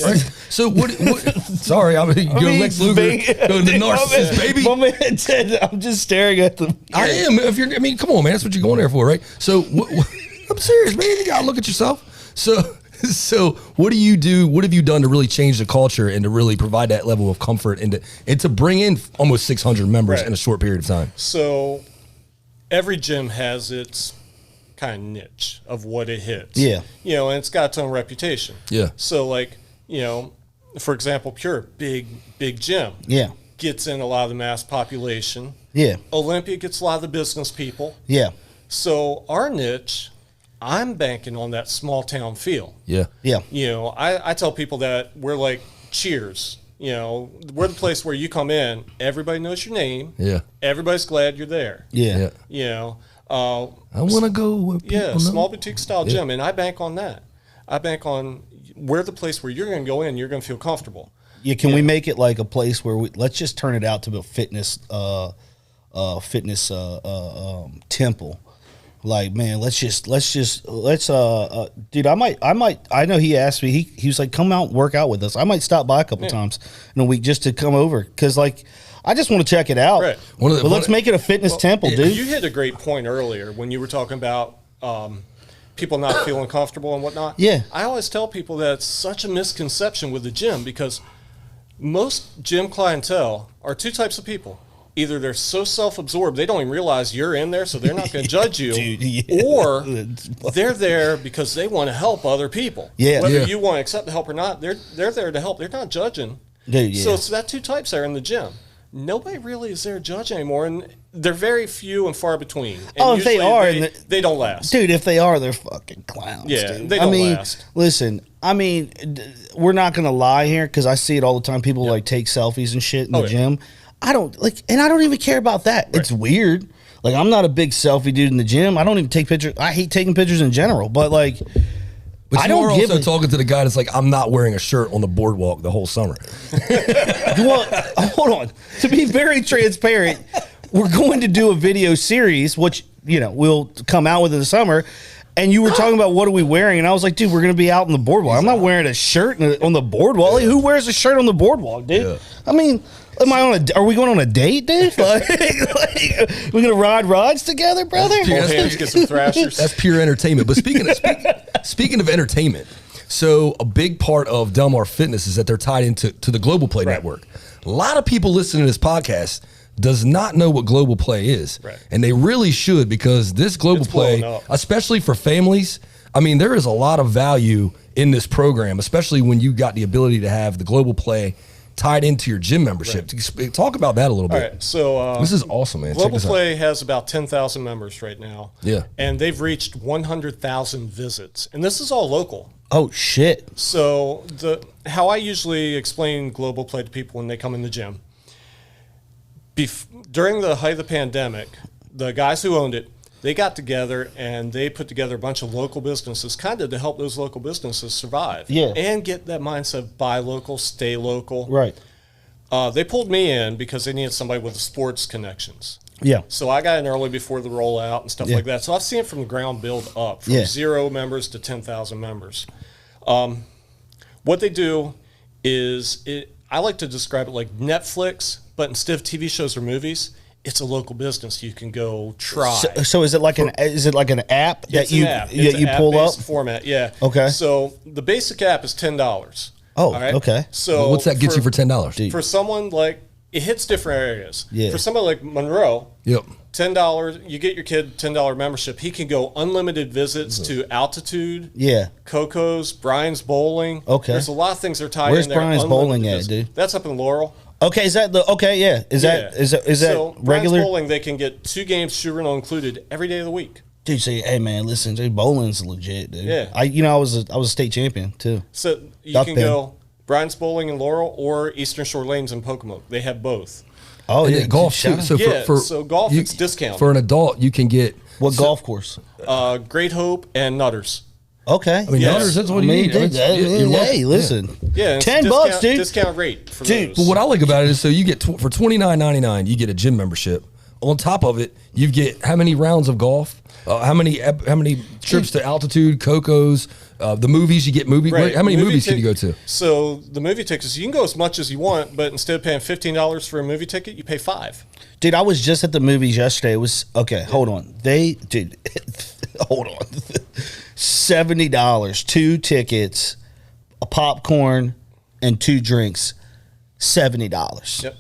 So what? Sorry, I mean, go Lex Luger, go the narcissist, baby. My man said, I'm just staring at them. I am. I mean, come on, man. That's what you're going there for, right? So I'm serious, man. You gotta look at yourself. So what do you do? What have you done to really change the culture and to really provide that level of comfort and to bring in almost 600 members in a short period of time? So every gym has its kind of niche of what it hits. Yeah. You know, and it's got its own reputation. Yeah. So like, you know, for example, Pure, big gym. Yeah. Gets in a lot of the mass population. Yeah. Olympia gets a lot of the business people. Yeah. So our niche, I'm banking on that small town feel. Yeah. Yeah. You know, I tell people that we're like Cheers. You know, we're the place where you come in, everybody knows your name. Yeah. Everybody's glad you're there. Yeah. You know, I want to go where people know. Small boutique style gym, and I bank on that. I bank on we're the place where you're going to go in, you're going to feel comfortable. Yeah, can we make it like a place where let's just turn it out to be a fitness temple. Like, man, let's dude, I know he asked me, he was like, come out and work out with us. I might stop by a couple times in a week just to come over, because like I just want to check it out. Right. But let's make it a fitness temple, dude. You hit a great point earlier when you were talking about people not feeling comfortable and whatnot. Yeah. I always tell people that it's such a misconception with the gym, because most gym clientele are two types of people. Either they're so self-absorbed they don't even realize you're in there, so they're not going to judge you, dude, or they're there because they want to help other people. Yeah. Whether you want to accept the help or not, they're there to help. They're not judging. Dude, So it's that two types there in the gym. Nobody really is there to judge anymore, and they're very few and far between. And if they are, they don't last. Dude, if they are, they're fucking clowns. Yeah, dude. they don't last. Listen, we're not going to lie here, because I see it all the time. People like take selfies and shit in the gym. I don't even care about that. Right. It's weird. Like, I'm not a big selfie dude in the gym. I don't even take pictures. I hate taking pictures in general, but like, I don't also talking to the guy that's like, I'm not wearing a shirt on the boardwalk the whole summer. Well, hold on. To be very transparent, we're going to do a video series, which, you know, we'll come out with in the summer. And you were talking about what are we wearing, and I was like, dude, we're going to be out on the boardwalk. I'm not wearing a shirt on the boardwalk. Like, who wears a shirt on the boardwalk, dude? Yeah. I mean, are we going on a date, dude? Like, we're going to ride rides together, brother? Get some thrashers. That's pure entertainment. But speaking of entertainment, so a big part of Delmar Fitness is that they're tied into the Global Play Network. A lot of people listening to this podcast does not know what Global Play is. Right. And they really should, because this Global Play, especially for families, I mean, there is a lot of value in this program, especially when you got the ability to have the Global Play tied into your gym membership. Right. Talk about that a little bit. All right, so this is awesome, man. Global Play has about 10,000 members right now. Yeah. And they've reached 100,000 visits. And this is all local. Oh, shit. So how I usually explain Global Play to people when they come in the gym, during the height of the pandemic, the guys who owned it, they got together and they put together a bunch of local businesses kind of to help those local businesses survive. Yeah. And get that mindset of buy local, stay local. Right. They pulled me in because they needed somebody with sports connections. Yeah. So I got in early before the rollout and stuff like that. So I've seen it from the ground build up, from 0 members to 10,000 members. What they do is, I like to describe it like Netflix, but instead of TV shows or movies, it's a local business you can go try. So is it like an app that you pull up? Format, yeah. Okay. So the basic app is $10. Oh, right? Okay. So what's that get you for $10? For someone like, it hits different areas. Yeah. For somebody like Monroe, yep, $10. You get your kid $10 membership. He can go unlimited visits to Altitude. Yeah. Coco's, Brian's Bowling. Okay. There's a lot of things that are tied Where's in there. Brian's Bowling at, visits. dude? That's up in Laurel. Okay, is that the yeah? Is that so regular? Brian's Bowling, they can get 2 games shoe rental included every day of the week. Dude, say, hey man, listen, dude, bowling's legit, dude. Yeah. I was a state champion too. So you Duck can pin. go Brian's Bowling in Laurel or Eastern Shore Lanes in Pocomoke. They have both. Oh And yeah, then golf shout too. out. So So golf, it's discounted. For an adult, you can get What golf course? Great Hope and Nutters. Okay. I mean, Yes. Nutters, that's what I you mean, need. dude, hey, listen. Yeah, it's $10, dude. Discount rate for Dude, those. But what I like about it is, so you get for $29.99, you get a gym membership. On top of it, you get how many rounds of golf, how many trips to Altitude, Coco's, the movies. You get movie. Right. How many Movie movies can you go to? So the movie tickets, you can go as much as you want, but instead of paying $15 for a movie ticket, you pay $5. Dude, I was just at the movies yesterday. It was okay. Hold on, hold on. $70, 2 tickets, a popcorn, and 2 drinks. $70. Yep.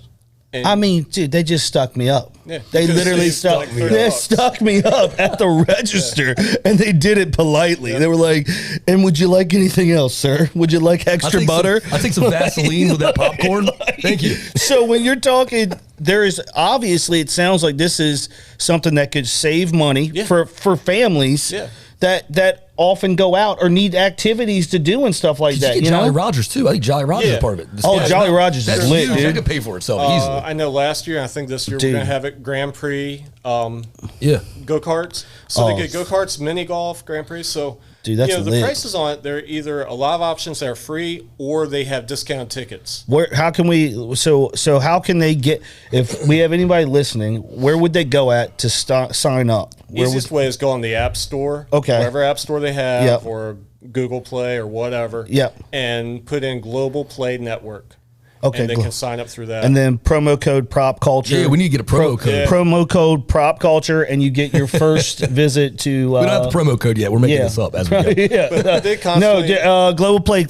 And I mean, dude, they just stuck me up. Yeah, They because literally they stuck stuck me. $30. They stuck me up at the register, and they did it politely. They were like, "And would you like anything else, sir? Would you like extra butter?" I think some Vaseline with that popcorn. Thank you. So when you're talking, there is obviously, it sounds like this is something that could save money for families that often go out or need activities to do and stuff like that. You You get Jolly know? Rogers too. I think Jolly Rogers is part of it. Oh, Jolly Rogers That's is lit, huge. dude. That could pay for itself easily. I know last year, I think this year Dude. we're going to have it Grand Prix Yeah. go-karts. So Oh. they get go-karts, mini golf, Grand Prix. So Dude, that's the lit. prices on it, they're either a lot of options that are free or they have discounted tickets. Where? How can we? So how can they get? If we have anybody listening, where would they go at to sign up? Where Easiest way is go on the App Store. Okay. Whatever App Store they have, Yep. or Google Play or whatever. Yep. And put in Global Play Network. Okay, And they can sign up through that. and then promo code prop culture. Yeah, we need to get a promo code. Yeah. Promo code prop culture, and you get your first visit to. We don't have the promo code yet. We're making this up as we go. Yeah. But they No, constantly, Global Play.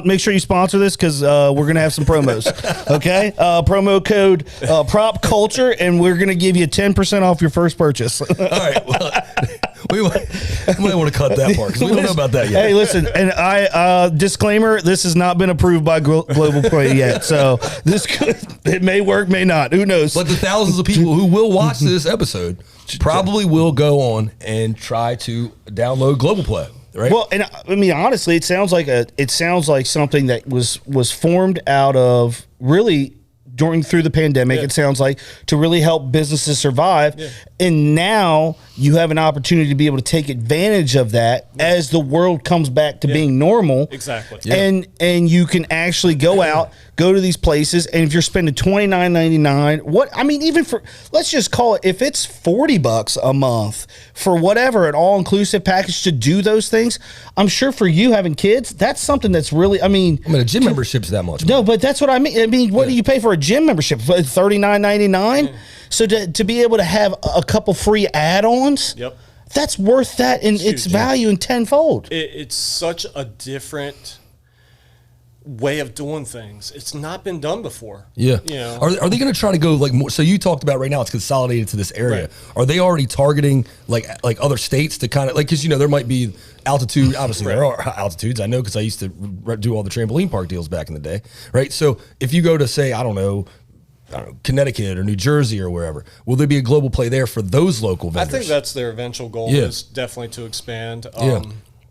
Make sure you sponsor this because we're gonna have some promos. Okay, promo code prop culture, and we're gonna give you 10% off your first purchase. All right. Well, we might want to cut that part because we don't know about that yet. Hey, listen, and I disclaimer: this has not been approved by Global Play yet, so it may work, may not. Who knows? But the thousands of people who will watch this episode probably will go on and try to download Global Play. Right. Well, and I mean, honestly, it sounds like something that was formed out of really through the pandemic. It sounds like to really help businesses survive, and now you have an opportunity to be able to take advantage of that as the world comes back to being normal. Exactly. And you can actually go to these places, and if you're spending $29.99, even for, let's just call it, if it's $40 a month for whatever, an all-inclusive package to do those things, I'm sure for you having kids, that's something that's really, a gym membership's that much. no, but that's what I mean. What do you pay for a gym membership? $39.99. So to be able to have a couple free add-ons, Yep. that's worth that in its value in tenfold. It's such a different way of doing things. It's not been done before. Yeah. You know? Are they going to try to go like more? So you talked about right now it's consolidated to this area. Right. Are they already targeting like other states to kind of like, because there might be altitude. Obviously there are altitudes. I know because I used to do all the trampoline park deals back in the day. Right. So if you go to say I don't know, Connecticut or New Jersey or wherever, will there be a Global Play there for those local vendors? I think that's their eventual goal is definitely to expand.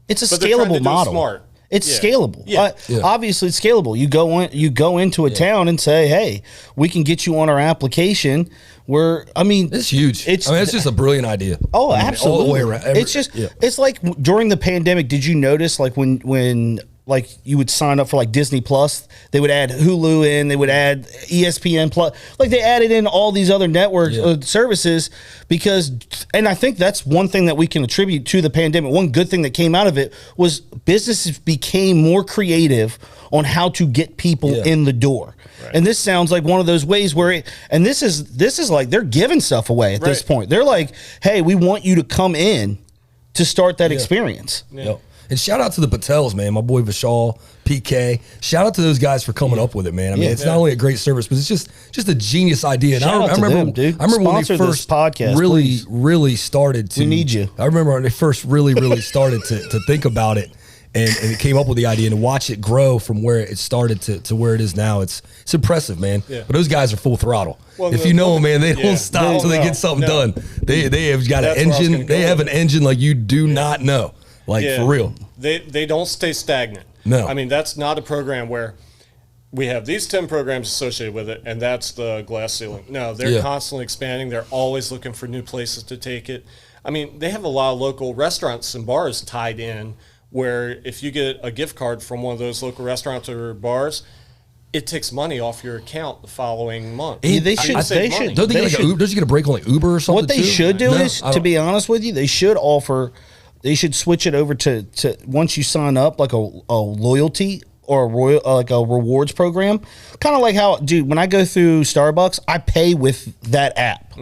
It's a but they're trying to scalable do it model. smart. It's Yeah. scalable. Yeah. Obviously, it's scalable. You go into a town and say, "Hey, we can get you on our application." It's huge. It's just a brilliant idea. Oh, absolutely. All the way around. It's just it's like during the pandemic. Did you notice like when like you would sign up for like Disney Plus, they would add Hulu in, they would add ESPN Plus, like they added in all these other network services and I think that's one thing that we can attribute to the pandemic. One good thing that came out of it was businesses became more creative on how to get people in the door. Right. And this sounds like one of those ways where this is like they're giving stuff away at this point. They're like, hey, we want you to come in to start that experience. Yeah. And shout out to the Patels, man. My boy Vishal, PK. Shout out to those guys for coming up with it, man. I mean, it's not only a great service, but it's just a genius idea. And Shout out to them, dude. I remember when Sponsor they this first podcast, really started to. We need you. I remember when they first really started to think about it. And it came up with the idea, and to watch it grow from where it started to where it is now, it's impressive, man. Yeah. But those guys are full throttle. Well, if you know them, man, they don't stop until they get something done. They have got an engine. They have an engine like you do not know, for real. They don't stay stagnant. No, I mean that's not a program where we have these 10 programs associated with it, and that's the glass ceiling. No, they're constantly expanding. They're always looking for new places to take it. I mean, they have a lot of local restaurants and bars tied in, where if you get a gift card from one of those local restaurants or bars, it takes money off your account the following month. They should. Don't they get don't you get a break on like Uber or something? What they should do is, to be honest with you, they should switch it over to once you sign up, like a loyalty or like a rewards program. Kind of like how, dude, when I go through Starbucks, I pay with that app.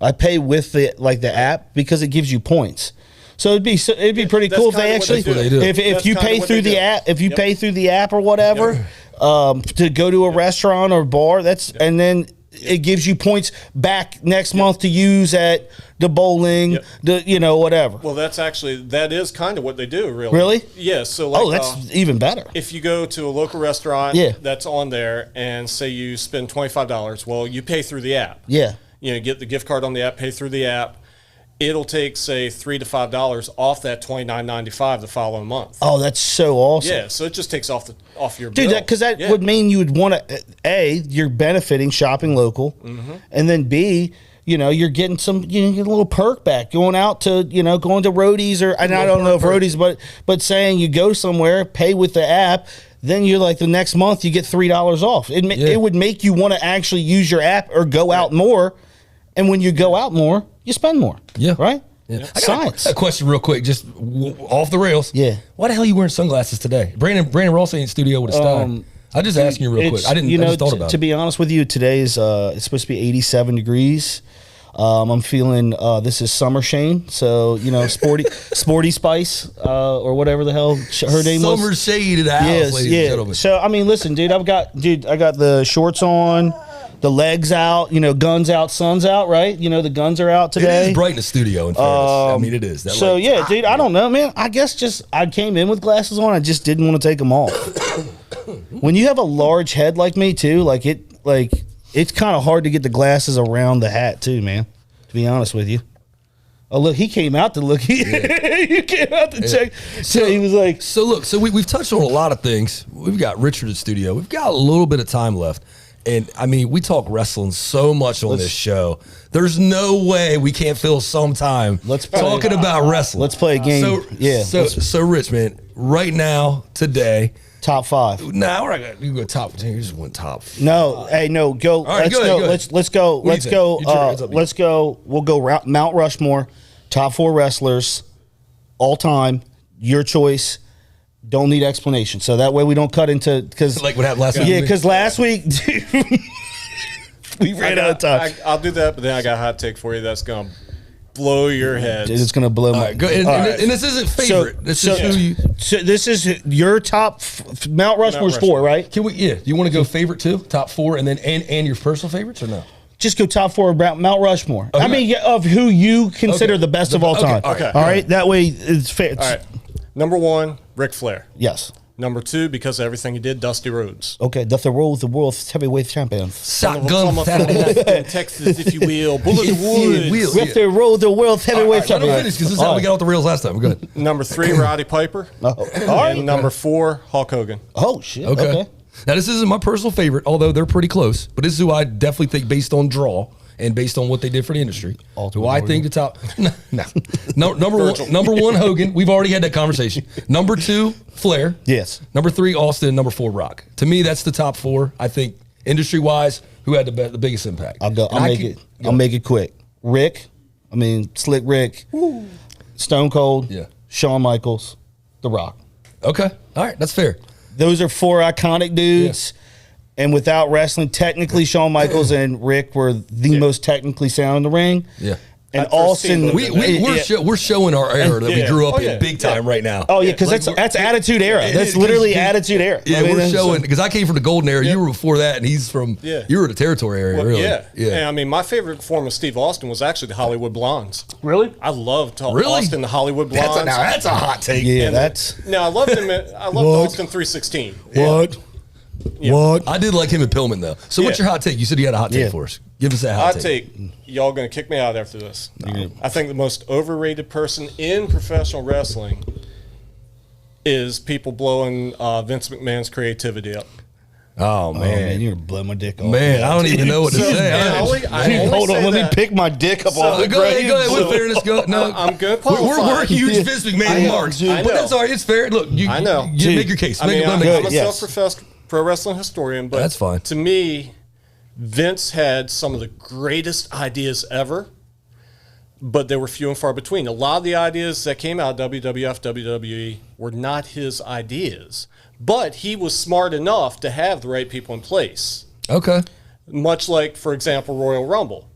I pay with the app because it gives you points. So it'd be pretty cool if they actually, if you pay through the app, pay through the app or whatever, to go to a restaurant or bar, and then it gives you points back next month to use at the bowling, whatever. Well, that is kind of what they do, really. Really? Yeah. So that's even better. If you go to a local restaurant that's on there and say you spend $25, well, you pay through the app. Yeah. Get the gift card on the app, pay through the app. It'll take, say, $3 to $5 off that $29.95 the following month. Oh, that's so awesome. Yeah, so it just takes off your bill. Dude, because that would mean you would want to, A, you're benefiting shopping local, and then B, you're getting some, you get a little perk back going out to, going to Roadies and I don't know if Roadies, but saying you go somewhere, pay with the app, then you're like the next month you get $3 off. It would make you want to actually use your app or go out more, and when you go out more, you spend more. Yeah. Right? Yeah. Science. I got a question real quick, just off the rails. Yeah. Why the hell are you wearing sunglasses today? Brandon Ross ain't in studio with a style. I just asking you real quick. I just thought about it. To be honest with you, today's it's supposed to be 87 degrees. I'm feeling this is Summer Shane, so Sporty Spice or whatever the hell her name was. Summer Shade in the house, ladies and gentlemen. So I mean, listen, dude, I got the shorts on. The legs out, guns out, sun's out, right? The guns are out today. It is bright in the studio, in fairness. I mean, it is. Dude, I don't know, man. I guess I came in with glasses on. I just didn't want to take them off. When you have a large head like me, too, it's kind of hard to get the glasses around the hat, too, man, to be honest with you. Oh, look, he came out to look. He came out to check. So he was like. So, look, we've touched on a lot of things. We've got Richard in the studio. We've got a little bit of time left. And, I mean, we talk wrestling so much on this show. There's no way we can't fill some time talking about wrestling. Let's play a game. So, Rich, man, right now, today. Top 5. Nah, we're not going to go top 10. You just went top 5. No. Hey, no. Go. All right, let's go. Let's go. We'll go Mount Rushmore. Top 4 wrestlers. All time. Your choice. Don't need explanation. So that way we don't cut into, because like what happened last week. Yeah, because last week we ran out of time. I'll do that, but then I got a hot take for you that's gonna blow your head. It's gonna blow my. Right, go ahead. And this isn't favorite. So this is your top. Mount Rushmore's 4, right? Can we? Yeah. Do you want to go favorite too? Top 4, and then and your personal favorites or no? Just go top 4 about Mount Rushmore. Okay. I mean, of who you consider the best of all time. Okay. All right. That way it's fair. All right. Number 1, Ric Flair. Yes. Number 2, because of everything he did, Dusty Rhodes. Okay, Dusty Rhodes, the world heavyweight champion. Shotgun in Texas, if you will. Bullet the Woods. Dusty Rhodes, the world heavyweight champion. Let me finish, because this is how we got off the rails last time. Go ahead. Number 3, Roddy Piper. And number 4, Hulk Hogan. Oh, shit. Okay. Now, this isn't my personal favorite, although they're pretty close. But this is who I definitely think, based on draw and based on what they did for the industry, who I think the top. Number 1, Hogan. We've already had that conversation. Number 2, Flair. Yes. Number 3, Austin. Number 4, Rock. To me, that's the top 4. I think industry wise, who had the biggest impact. I'll make it quick. Slick Rick, Stone Cold, Shawn Michaels, The Rock. Okay. All right. That's fair. Those are 4 iconic dudes. Yeah. And without wrestling, technically Shawn Michaels and Rick were the most technically sound in the ring. Yeah. And I'd throw Steamboat Austin, in there. we're showing our era that we Yeah. grew up Oh, in yeah. big time right now. oh yeah, because Like, that's Attitude Era. it That's is, literally 'cause- Attitude Era. Yeah, I mean, we're that's- showing because I came from the golden era. You were before that, and he's from. Yeah. You were the territory area, Well, really. Yeah. yeah. And I mean, my favorite form of Steve Austin was actually the Hollywood Blondes. Really? I loved Really? Austin, the Hollywood Blondes. That's a hot take. Yeah, And that's No, I loved him. I loved What? Austin 316. what. Yeah. What? I did like him at Pillman though. So what's Yeah. your hot take? You said you had a hot take Yeah. for us. Give us that hot I take. take y'all gonna kick me out after this. I think the most overrated person in professional wrestling is people blowing Vince McMahon's creativity up. Oh Oh, man, man, you're gonna blow my dick off. man, I don't even know what to So, say. and I only Hold say on, let me that- pick my dick up So- off the Go ahead, go ahead. grave. With fairness, go. No, I'm gonna we're qualify. huge Yeah. Vince I McMahon know, marks, dude. but I know. that's all right. It's fair. Look, you, I know. You Dude. make your case. I mean, I'm Good, a yes. self-professed pro wrestling historian, but That's fine. To me, Vince had some of the greatest ideas ever, but they were few and far between. A lot of the ideas that came out of WWF, WWE were not his ideas, but he was smart enough to have the right people in place. Okay. Much like, for example, Royal Rumble,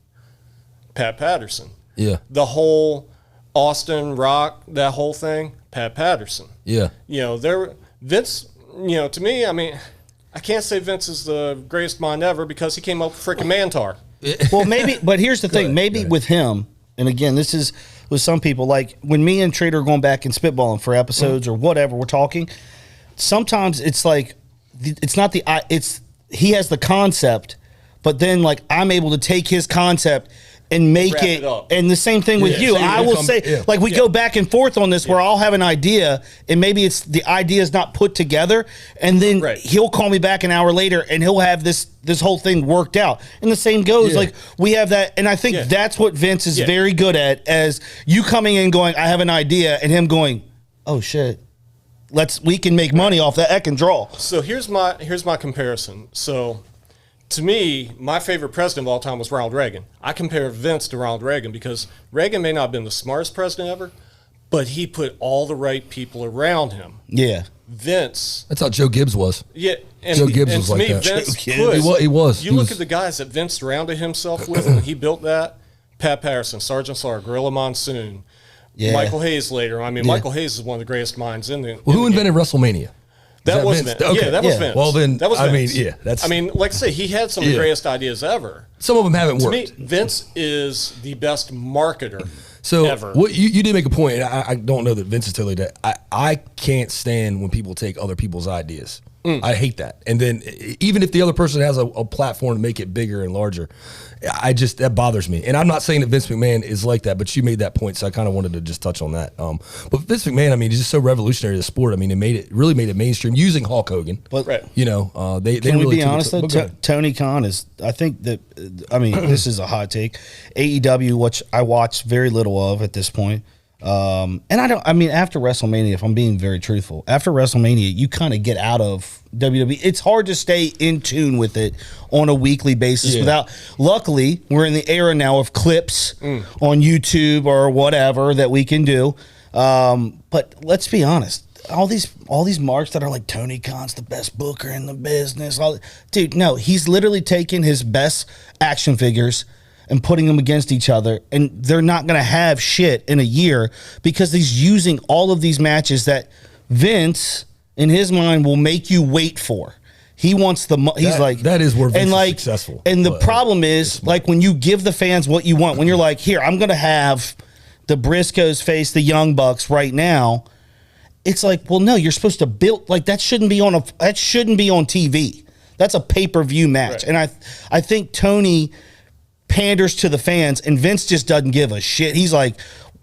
Pat Patterson. Yeah. The whole Austin Rock, that whole thing, Pat Patterson. Yeah. You know, Vince, you know, to me, I mean, I can't say Vince is the greatest mind ever because he came up with freaking Mantar. Well, maybe, but here's the thing. ahead, Maybe go ahead. with him, and again, this is with some people, like when me and Trader are going back and spitballing for episodes or whatever, we're talking, sometimes it's like, it's not the, it's, he has the concept, but then like I'm able to take his concept and make Wrap it up. and the same thing with Yeah, you. so you I will become- say, yeah. like we go back and forth on this where I'll have an idea and maybe it's the idea is not put together, and then Right. he'll call me back an hour later and he'll have this whole thing worked out. And the same goes, Yeah. like we have that, and I think Yeah. that's what Vince is Yeah. very good at, as you coming in going, I have an idea, and him going, oh shit, we can make money off that. I can draw. So here's my comparison. So to me, my favorite president of all time was Ronald Reagan. I compare Vince to Ronald Reagan because Reagan may not have been the smartest president ever, but he put all the right people around him. Yeah. Vince, That's how Joe Gibbs was. yeah, and, Joe Gibbs and was to like me, that. Vince Joe put, Gibbs. He was. You He look was- at the guys that Vince surrounded himself with when he built that: Pat Patterson, Sergeant Slaughter, Gorilla Monsoon, Yeah. Michael Hayes later. I mean, Michael Hayes is one of the greatest minds in the. Well, who in the game. invented WrestleMania? That that was Vince? Vince. Okay. Yeah, that was Yeah. Vince. Well, then, that was I mean, Vince. yeah, that's- I mean, like I say, he had some of the Yeah. greatest ideas ever. Some of them haven't To worked. me, Vince is the best marketer So ever. what you did make a point, and I don't know that Vince is totally that. I can't stand when people take other people's ideas. I hate that. And then even if the other person has a platform to make it bigger and larger, that bothers me. And I'm not saying that Vince McMahon is like that, but you made that point, so I kind of wanted to just touch on that. But Vince McMahon, I mean, he's just so revolutionary to the sport. I mean, really made it mainstream using Hulk Hogan. But Right. You know, they Can really we be took it honest to- though? but go ahead. Tony Khan is. I think that. I mean, this is a hot take. AEW, which I watch very little of at this point. And I don't. I mean, after WrestleMania, if I'm being very truthful, after WrestleMania, you kind of get out of WWE. It's hard to stay in tune with it on a weekly basis Yeah. without. Luckily, we're in the era now of clips on YouTube or whatever that we can do. But let's be honest. All these marks that are like Tony Khan's the best booker in the business. Dude, no, he's literally taking his best action figures and putting them against each other, and they're not going to have shit in a year because he's using all of these matches that Vince, in his mind, will make you wait for. He wants he's like that is where Vince and is like, successful. And the But, problem is, like, when you give the fans what you want, when you're like, here, I'm going to have the Briscoes face the Young Bucks right now. It's like, well, no, you're supposed to build, like, that shouldn't be on TV. That's a pay-per-view match. Right. And I think Tony panders to the fans, and Vince just doesn't give a shit. He's like,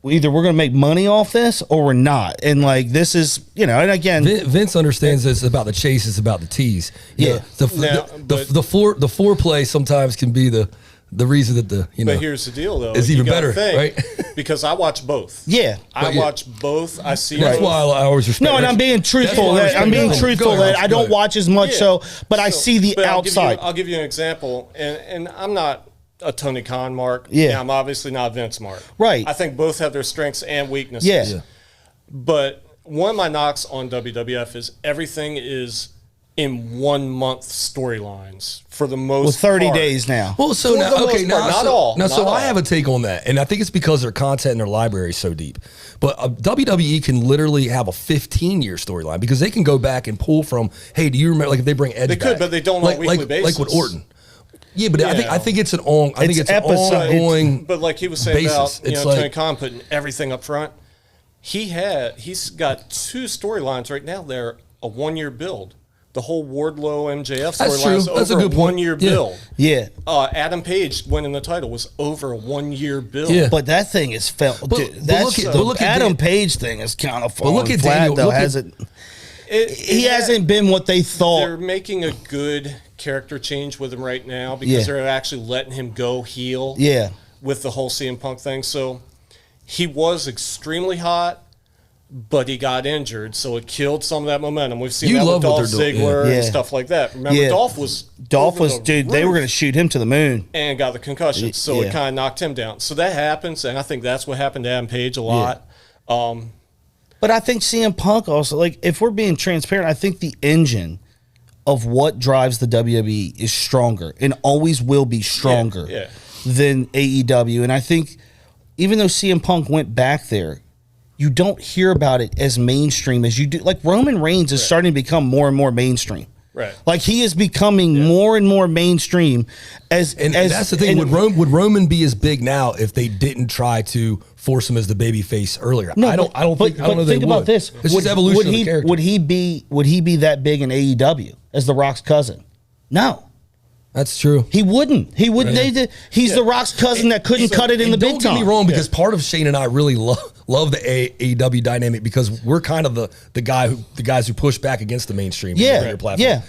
either we're going to make money off this or we're not. And like, this is, you know, and again, Vince understands it's about the chase, it's about the tease. You Yeah. know, Now, but- the foreplay sometimes can be the reason that But here's the deal, though. It's You even gotta better, right? Because I watch both. yeah. I But yeah. watch both. I see. That's both. why I always respect. No, and I'm being truthful. That's why I I'm being respect- truthful Go ahead, that I go don't ahead. watch as much, Yeah. but I see the but outside. I'll give you an example, and I'm not a Tony Khan mark. Yeah. I'm obviously not a Vince mark. Right. I think both have their strengths and weaknesses. Yeah. But one of my knocks on WWF is everything is in 1 month storylines for the most Well, 30 part. days now. Well, so For now, the most okay, part, now, not so, all, now, not so all. I have a take on that, and I think it's because their content and their library is so deep. But WWE can literally have a 15-year storyline because they can go back and pull from, hey, do you remember, like if they bring Edge They back, could, but they don't on a weekly basis. like with Orton. Yeah, but I Yeah. think it's an on. I think It's it's an episode- ongoing. But like he was saying basis. about It's Tony like- Khan putting everything up front, he's got 2 storylines right now. They're a 1 year build. The whole Wardlow MJF That's storyline true. is That's a over good a point. 1 year Yeah. build. Yeah. Adam Page winning the title was over a 1 year build. Yeah. But that thing is felt. But That's look at- the but look at Adam Dan- Page thing is kind of falling look at flat, Daniel- though. look at- Hasn't he hasn't been what they They're thought. making a good character change with him right now because Yeah. they're actually letting him go heel. Yeah. With the whole CM Punk thing. So he was extremely hot, but he got injured, so it killed some of that momentum. We've seen You that love with what Dolph they're doing. Ziggler Yeah. and stuff like that. Remember, Yeah. Dolph was over the Dude, they were roof going to shoot him to the moon. and got the concussion, so Yeah. it kind of knocked him down. So that happens, and I think that's what happened to Adam Page a lot. But I think CM Punk also, like, if we're being transparent, I think the engine of what drives the WWE is stronger and always will be stronger Yeah. than AEW. And I think even though CM Punk went back there, you don't hear about it as mainstream as you do. Like Roman Reigns is starting to become more and more mainstream. Right. Like he is becoming more and more mainstream as That's the thing. Would Roman be as big now if they didn't try to force him as the baby face earlier? I don't know they think about would. this. It's just evolution of the character. Would he be that big in AEW as The Rock's cousin? No. That's true. He wouldn't. He wouldn't. Right. He's The Rock's cousin that couldn't cut it in the big Don't get me time. wrong, because part of Shane and I really love the AEW dynamic because we're kind of the guys who push back against the mainstream. and the Yeah, bigger platform. yeah.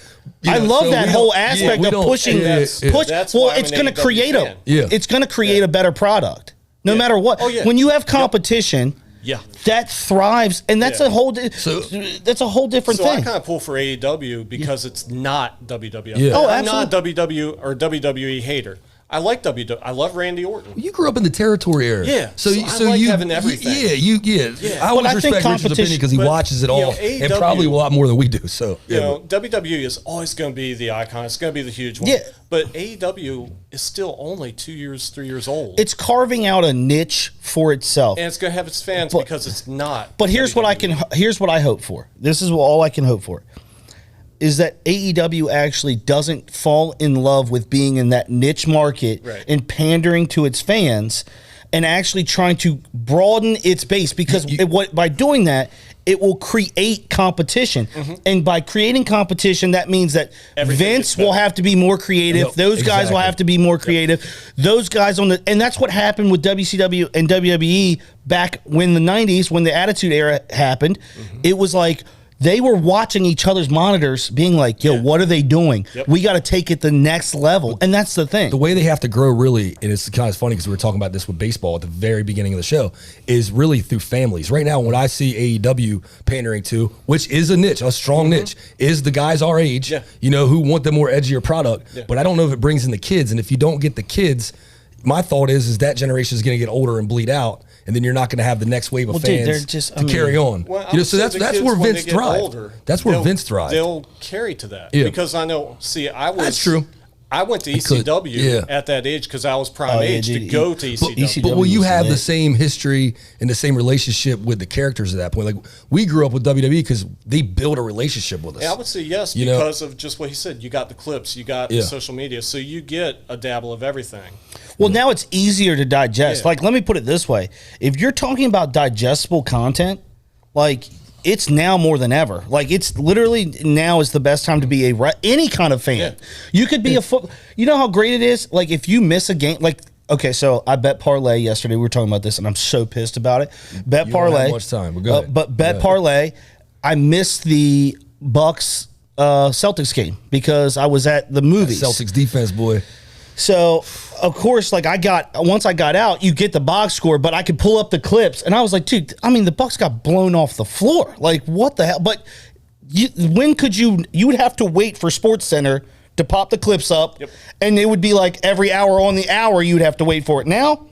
You I know, love so that we whole don't- aspect we of don't- pushing. That's Push. why Well, I'm it's an going to AEW create fan. it's going to create a better product, no matter what. Oh, yeah. When you have competition, Yeah. that thrives, and that's Yeah. a whole. That's a whole different So I thing. kind of pull for AEW because it's not WWF. Yeah. Oh, I'm not absolutely. WW or WWE hater. I like WWE. I love Randy Orton. You grew up in the territory era. Yeah, So so I like you having everything. I But always I think respect Richard's opinion competition- because he but, watches it you know, all and AEW probably a lot more than we do. So You know, WWE is always going to be the icon. It's going to be the huge one. Yeah. But AEW is still only 2 years, 3 years old. It's carving out a niche for itself. and it's going to have its fans because it's not. But here's what here's what I hope for. This is all I can hope for. Is that AEW actually doesn't fall in love with being in that niche market Right. and pandering to its fans and actually trying to broaden its base because by doing that, it will create competition. And by creating competition, that means that Everything Vince gets better. will have to be more creative. Yep, Those guys will exactly. have to be more creative. Those guys and that's what happened with WCW and WWE back when the 90s, when the Attitude Era happened. It was like, they were watching each other's monitors being like, yo, what are they doing? Yep. We got to take it the next level. And that's the thing. the way they have to grow really, and it's kind of funny because we were talking about this with baseball at the very beginning of the show, is really through families. Right now, when I see AEW pandering to, which is a niche, a strong niche, is the guys our age, Yeah. who want the more edgier product. But I don't know if it brings in the kids. And if you don't get the kids, my thought is that generation is going to get older and bleed out. And then you're not going to have the next wave of Well, dude, they're fans just- to carry on. Well, I would so say that's the that's kids, where when they Vince get thrived. older, That's where they'll- Vince thrived. They'll carry to that. Yeah. Because I know, That's true. I went to could, ECW yeah. at that age because I was prime Oh, yeah, age to dude, go to ECW. ECW. But will you was have the lit. same history and the same relationship with the characters at that point? Like we grew up with WWE because they built a relationship with us. Yeah, I would say yes You know? because of just what he said. You got the clips, you got Yeah. the social media, so you get a dabble of everything. Well, now it's easier to digest. Yeah. Like, let me put it this way. If you're talking about digestible content, like, it's now more than ever. Like, it's literally now is the best time to be any kind of fan. Yeah. You could be you know how great it is? Like, if you miss a game, like, okay, so I bet parlay yesterday. We were talking about this, and I'm so pissed about it. Bet You don't parlay. have much time, but go ahead. But bet Go ahead. parlay. I missed the Bucks Celtics game because I was at the movies. Celtics defense, boy. So, of course, like once I got out, you get the box score, but I could pull up the clips, and I was like, dude, I mean, the Bucks got blown off the floor. Like, what the hell? But when could you would have to wait for Sports Center to pop the clips up, Yep. and it would be like every hour on the hour you'd have to wait for it. Now,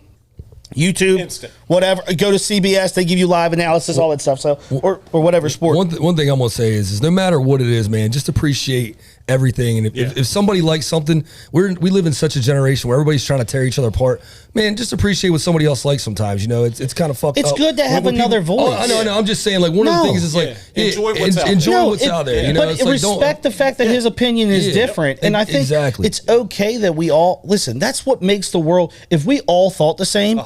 YouTube, Instant. whatever. Go to CBS, they give you live analysis, all that stuff. So, or whatever sport. One thing I'm gonna say is no matter what it is, man, just appreciate everything. And if somebody likes something, we live in such a generation where everybody's trying to tear each other apart. Man, just appreciate what somebody else likes sometimes. You know, it's kind of fucked up. It's good to have another voice. Oh, I know. I'm just saying, like, one of the things is like, enjoy what's out there. Enjoy what's out there. You know, but it's like, respect the fact that his opinion is different. And I think it's okay that we all listen. That's what makes the world. If we all thought the same,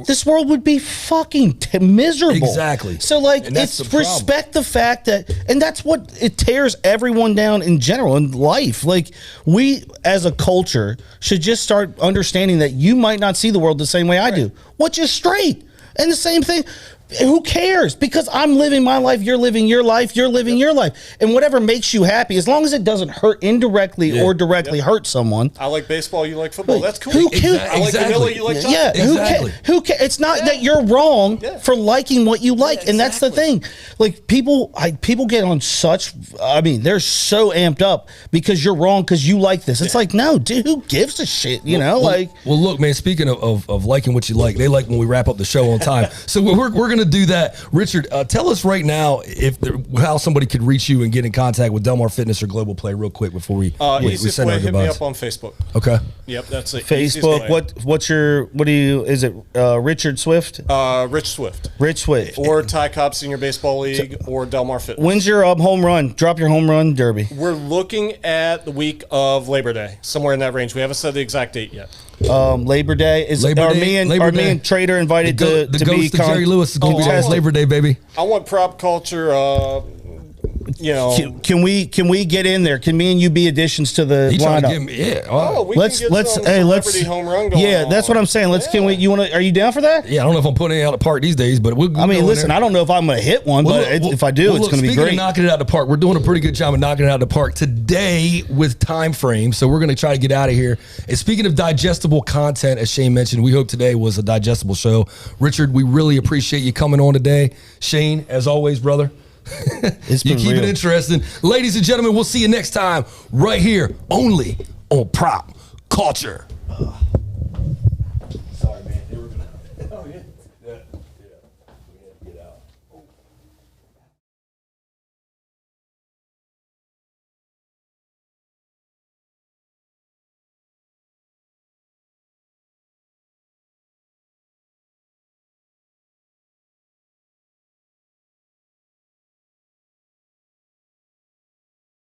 this world would be fucking miserable. Exactly. So, like, it's respect the fact that, and that's what it tears everyone down in general in life. Like, we as a culture should just start understanding that you might not see the world the same way I do, which is straight. And the same thing. Who cares? Because I'm living my life, you're living your life, you're living your life. And whatever makes you happy, as long as it doesn't hurt indirectly or directly hurt someone. I like baseball, you like football. That's cool. Who cares? I like vanilla, you like chocolate. Yeah, who cares? It's not that you're wrong for liking what you like. And that's the thing. Like, people get on such, I mean, they're so amped up because you're wrong because you like this. It's like, no, dude, who gives a shit? You know, Well, look, man, speaking of liking what you like, they like when we wrap up the show on time. So we're going to do that. Richard, tell us right now how somebody could reach you and get in contact with Delmar Fitness or Global Play real quick before we send our goodbyes. Hit me up on Facebook. Okay. Yep, that's it. Facebook. Is it Richard Swift? Rich Swift. Rich Swift. Or Ty Cobb Senior Baseball League or Delmar Fitness. When's your home run? Drop your home run derby. We're looking at the week of Labor Day, somewhere in that range. We haven't said the exact date yet. Labor Day are me and Trader invited to be Jerry Lewis is going to be there. Labor Day, baby. I want prop culture. You know, can we get in there? Can me and you be additions to the lineup? Let's home run going on. That's what I'm saying. Are you down for that? Yeah, I don't know if I'm putting it out of park these days, but we'll. I mean, listen, I don't know if I'm going to hit one, but if I do, it's going to be great. Speaking of knocking it out of the park, we're doing a pretty good job of knocking it out of the park today with time frame. So we're going to try to get out of here. And speaking of digestible content, as Shane mentioned, we hope today was a digestible show. Richard, we really appreciate you coming on today. Shane, as always, brother. You keep it interesting. Ladies and gentlemen, we'll see you next time right here only on Prop Culture. Sorry, man. They were gonna... Oh, yeah.